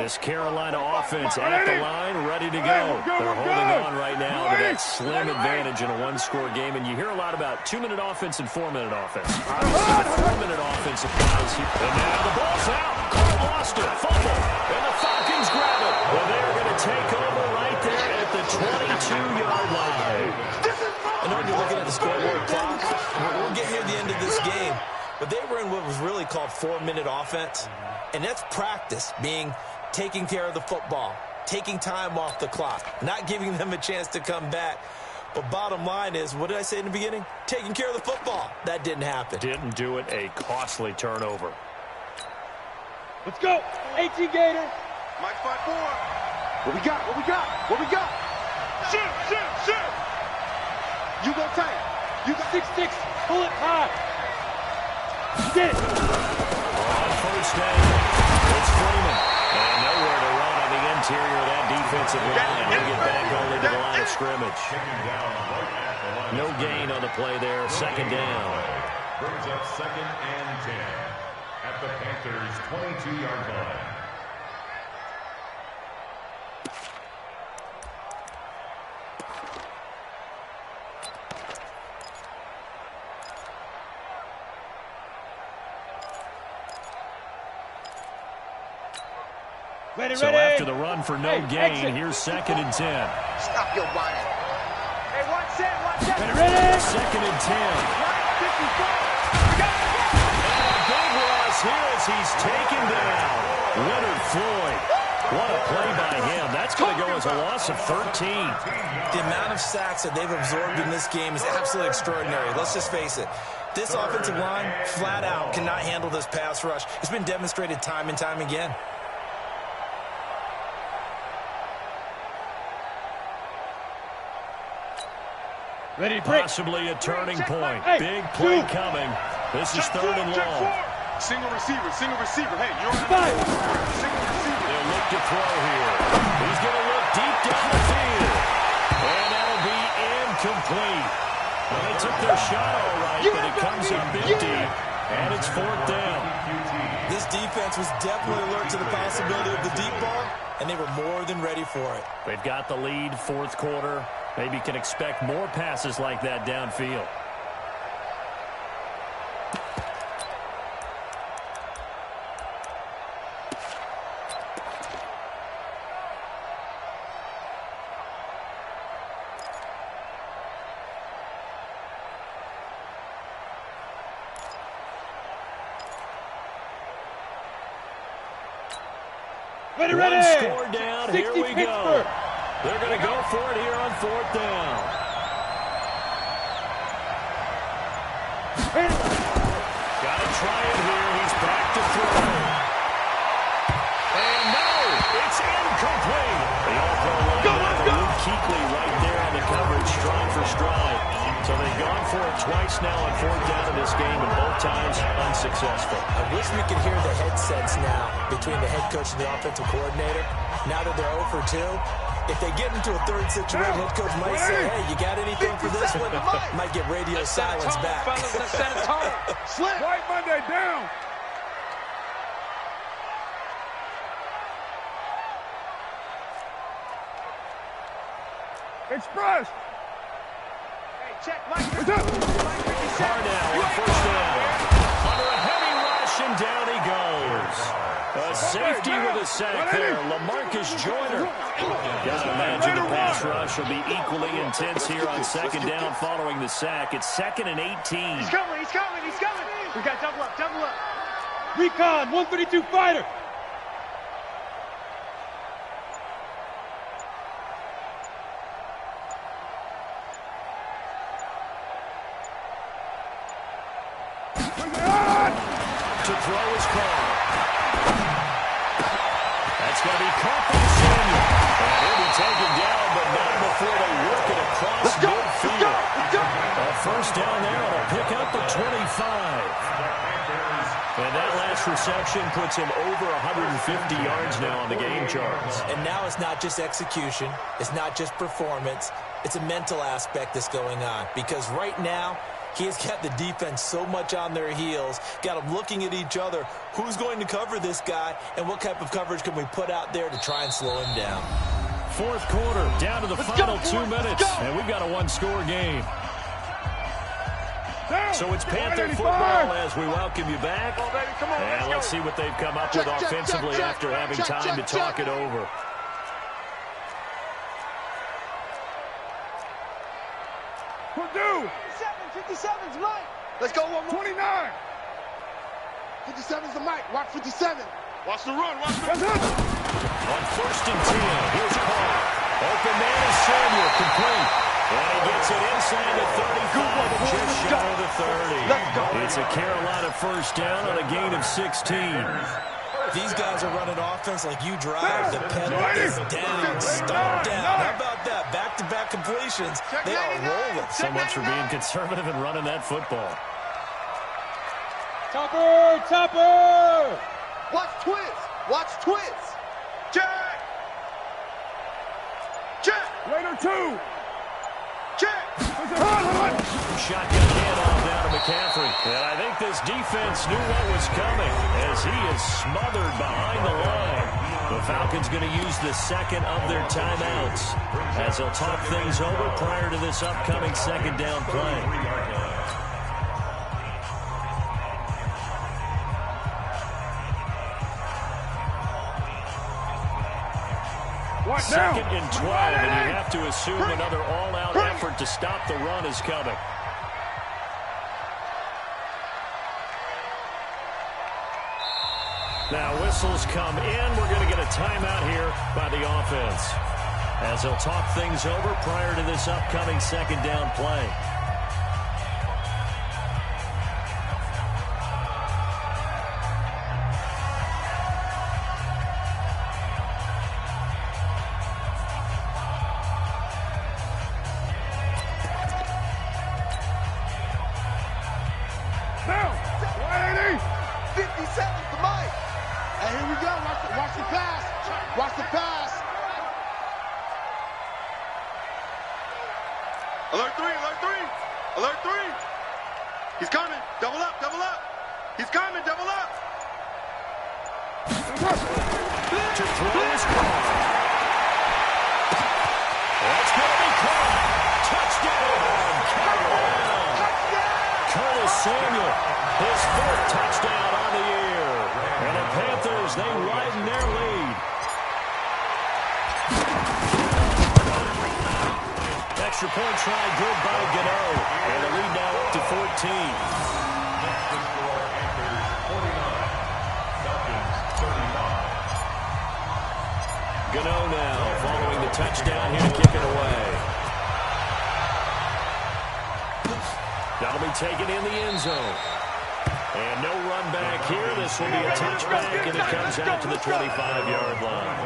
This Carolina offense at the line, ready to go. They're holding on right now to that slim advantage in a one-score game. And you hear a lot about 2-minute offense and 4-minute offense. Obviously, the 4-minute offense applies here. And now the ball's out. Carr lost it. Fumble. And the Falcons grab it. Well, they're going to take over right there at the 22-yard line. I know when you're looking at the scoreboard clock, we're getting near the end of this game. But they were in what was really called 4-minute offense. And that's practice, being taking care of the football, taking time off the clock, not giving them a chance to come back. But bottom line is, what did I say in the beginning? Taking care of the football. That didn't happen. Didn't do it. A costly turnover. Let's go. 18 Gator. Mike 5-4. What we got? What we got? What we got? Shoot, shoot, shoot. You go tight. You got 6-6. Pull it high. Get it. On first down, it's Freeman. And nowhere to run on the interior of that defensive line. He'll get back only to the line of scrimmage. No gain on the play there. Second down. Brings up 2nd and 10 at the Panthers' 22-yard line. Ready, So ready. after the run for no gain, exit. here's 2nd and 10. Stop your whining. Hey, watch that, watch that. Ready, ready. 2nd and 10. Right, 54. We got it. And a big loss here as he's taken down. Leonard Floyd. What a play by him. That's going to go as a loss of 13. The amount of sacks that they've absorbed in this game is absolutely extraordinary. Let's just face it. This offensive line, flat out, cannot handle this pass rush. It's been demonstrated time and time again. Ready to break. Possibly a turning point. Hey, Big play 2. coming. This is 3rd and long. Single receiver, single receiver. Hey, you're on 5. single receiver. They'll look to throw here. He's going to look deep down the field. And that'll be incomplete. Well, they took their shot all right, but it comes up empty. And it's 4th down. This defense was definitely alert to the possibility of the deep ball, and they were more than ready for it. They've got the lead, 4th quarter. Maybe can expect more passes like that downfield. Ready, One ready. score down. 60 Here we go. Pittsburgh. They're going to go for it here on 4th down. Got to try it here. He's back to throw. And no, it's incomplete. The all-pro linebacker Luke Kuechly right there on the coverage, stride for stride. So they've gone for it twice now on 4th down in this game, and both times unsuccessful. I wish we could hear the headsets now between the head coach and the offensive coordinator. Now that they're 0 for 2, if they get into a third situation, head coach might say, hey, you got anything for this one? Might get radio silence back. Fellas, let's set a tone. Slip. White Monday down. Express. Hey, check, Mike. What's up? Carnell on 1st down. Under a heavy rush, and down he goes. A safety with a sack there. LaMarcus Joyner. Gotta imagine the pass rush will be equally intense here on 2nd down following the sack. It's 2nd and 18. He's coming, he's coming, he's coming. We got double up, double up. Recon, 132 fighter. To throw his call. That's going to be caught by Samuel. And he'll be taken down, but not before they work it across midfield. A 1st down there on a pickup of 25. And that last reception puts him over 150 yards now on the game charts. And now it's not just execution. It's not just performance. It's a mental aspect that's going on. Because right now, he has got the defense so much on their heels, got them looking at each other. Who's going to cover this guy, and what type of coverage can we put out there to try and slow him down? 4th quarter, down to the final 2 minutes, and we've got a one-score game. So it's Panther football as we welcome you back. And let's see what they've come up with offensively after having time to talk it over. Purdue. 57's Mike. Let's go one more. 29. 57's the Mike. Watch 57. Watch the run. Watch the That's it. On 1st and 10, here's Carr. Open man is Samuel, complete. And he gets it inside the 35 and just shy of the 30. It's a Carolina 1st down on a gain of 16. These guys are running offense like you drive. The pedal is down, stomp down. How about that? Back-to-back completions. They are rolling. So much for being conservative and running that football. Topper! Topper! Watch twist! Watch twist! Jack! Jack! Raider 2! Jack! Shotgun handoff down to McCaffrey. And I think this defense knew what was coming as he is smothered behind the line. The Falcons going to use the second of their timeouts as they'll talk things over prior to this upcoming second down play. Second and 12, and you have to assume another all-out effort to stop the run is coming. Now whistles come in. We're going to get a timeout here by the offense as they'll talk things over prior to this upcoming second down play. Alert 3, alert 3, alert 3. He's coming, double up, double up. He's coming, double up. To throw is caught. That's going to be caught. Touchdown, Carolina. Curtis Samuel, his fourth touchdown on the year. And the Panthers, they widen their lead. Extra point try good by Gano. And the lead now up to 14. Gano now following the touchdown here to kick it away. That'll be taken in the end zone. And no run back here. This will be a touchback, and it comes out to the 25-yard line.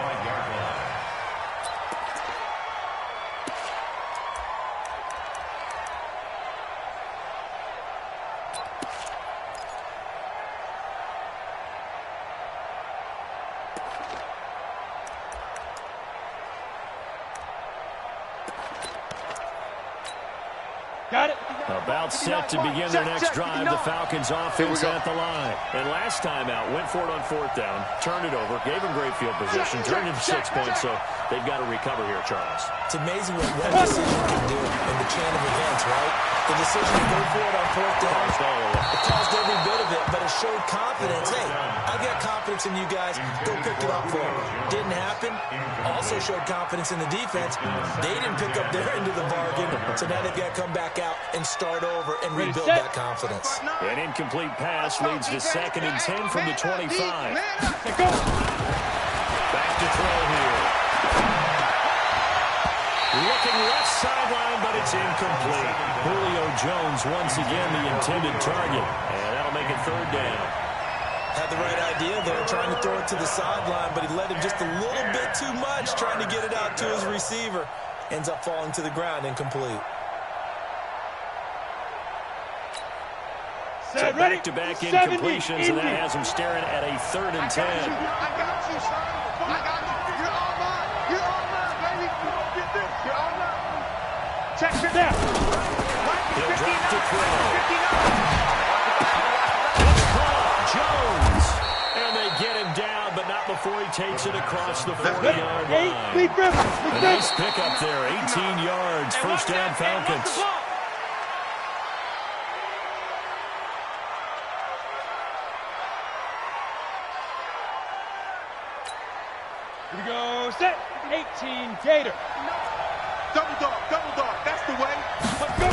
Got it. About set to begin their next drive. The Falcons offense at the line. And last time out, went for it on fourth down, turned it over, gave them great field position, turned into 6 points, so they've got to recover here, Charles. It's amazing what one decision can do in the chain of events, right? The decision to go for it on fourth down, it caused every bit of it, but it showed confidence. Hey, I got confidence in you guys. Go pick it up for them. Didn't happen. Also showed confidence in the defense. They didn't pick up their end of the bargain, so now they've got to come back out and start over and rebuild that confidence. An incomplete pass leads to 2nd and 10 from the 25. Back to throw here. Looking left sideline, but it's incomplete. Julio Jones once again the intended target, and that'll make it third down. Had the right idea there, trying to throw it to the sideline, but he led him just a little bit too much, trying to get it out to his receiver. Ends up falling to the ground, incomplete. So back-to-back incompletions, and that has him staring at a 3rd and 10. I got you, son. I got you. You're all mine. You're all mine, baby. You're all mine. Check it down. He'll drop to throw. It's caught. Jones. And they get him down, but not before he takes it across the 40-yard line. A nice pickup there. 18 yards. First down, Falcons. Here we go, set, 18, Gator. Double dog, that's the way. Let's go.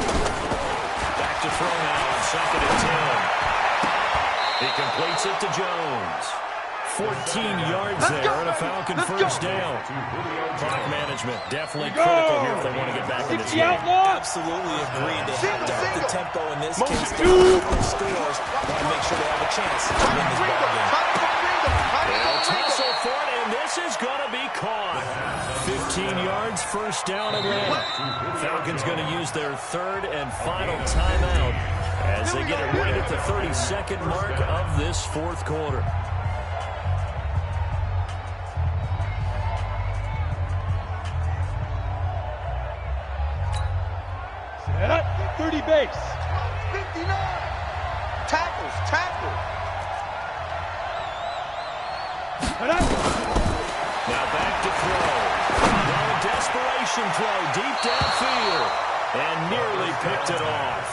Back to throw now, 2nd and 10. He completes it to Jones. 14 yards there and a Falcon first down. Clock management definitely critical here if they want to get back in this game. Absolutely agreed. They have to up the tempo in this case. They have to scores. Want to make sure they have a chance to win this ball game. This is going to be caught. 15 yards, first down Atlanta. Falcons going to use their third and final timeout as they get it right at the 32nd mark of this fourth quarter. Set up, 30 base. 59. Tackle. Now back to throw. Now a desperation throw deep downfield. And nearly picked it off.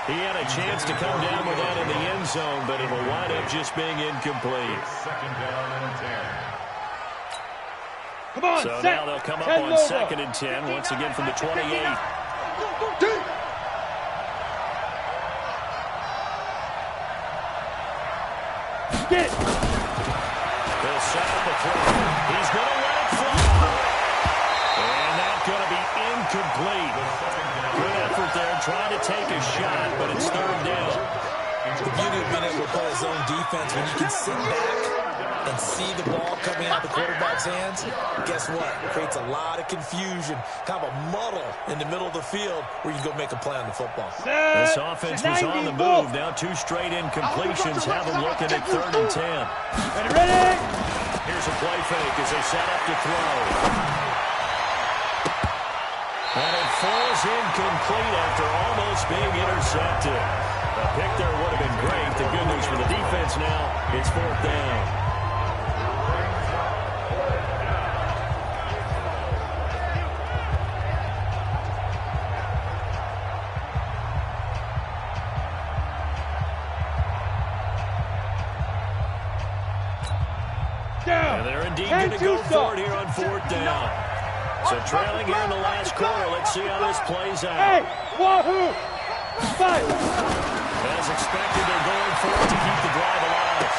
He had a chance to come down with that in the end zone, but it will wind up just being incomplete. Second down and 10. Come on, So set. now they'll come up 10 on over. 2nd and 10, once again from the 28. Get it. They'll set up a throw. He's going to let it fly. And that's going to be incomplete. Good effort there, trying to take a shot, but it's third down. The beauty of being able to play a zone defense when you can sit back and see the ball coming out of the quarterback's hands, guess what? It creates a lot of confusion, kind of a muddle in the middle of the field where you can go make a play on the football. This offense was on the move. Now 2 straight incompletions have them looking at 3rd and 10. Ready. Here's a play fake as they set up to throw. And it falls incomplete after almost being intercepted. A pick there would have been great. The good news for the defense now, it's 4th down. And they're indeed going to go for it here on 4th down. So trailing here in the last quarter, let's see how this plays out. Hey, wahoo! 5. As expected, they're going for it to keep the drive alive.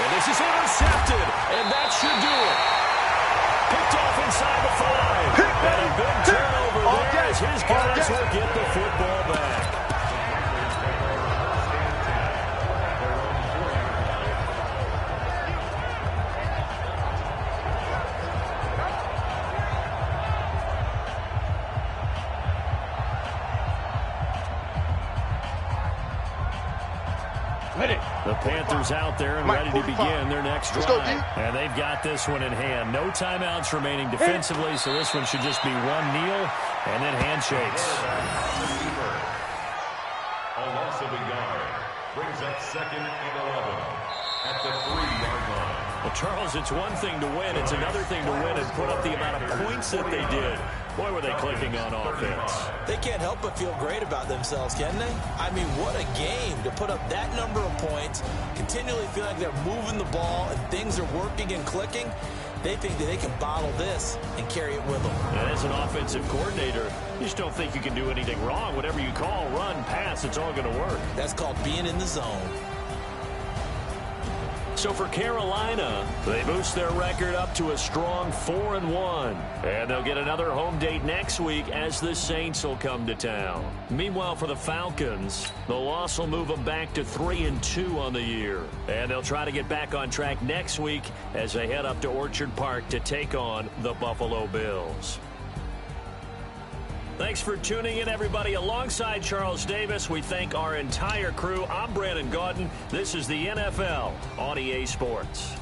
And this is intercepted, and that should do it. Picked off inside the 5. And a big turnover there as his guys will get the football back. The Panthers out there and ready to begin their next drive. And they've got this one in hand. No timeouts remaining defensively, so this one should just be one kneel and then handshakes. A loss of a yard brings up 2nd and 11 at the 3-yard line. Well, Charles, it's one thing to win. It's another thing to win and put up the amount of points that they did. Boy, were they clicking on offense. They can't help but feel great about themselves, can they? I mean, what a game to put up that number of points, continually feel like they're moving the ball and things are working and clicking. They think that they can bottle this and carry it with them. And as an offensive coordinator, you just don't think you can do anything wrong. Whatever you call, run, pass, it's all going to work. That's called being in the zone. So for Carolina, they boost their record up to a strong 4-1. And they'll get another home date next week as the Saints will come to town. Meanwhile, for the Falcons, the loss will move them back to 3-2 on the year. And they'll try to get back on track next week as they head up to Orchard Park to take on the Buffalo Bills. Thanks for tuning in, everybody. Alongside Charles Davis, we thank our entire crew. I'm Brandon Gaudin. This is the NFL on EA Sports.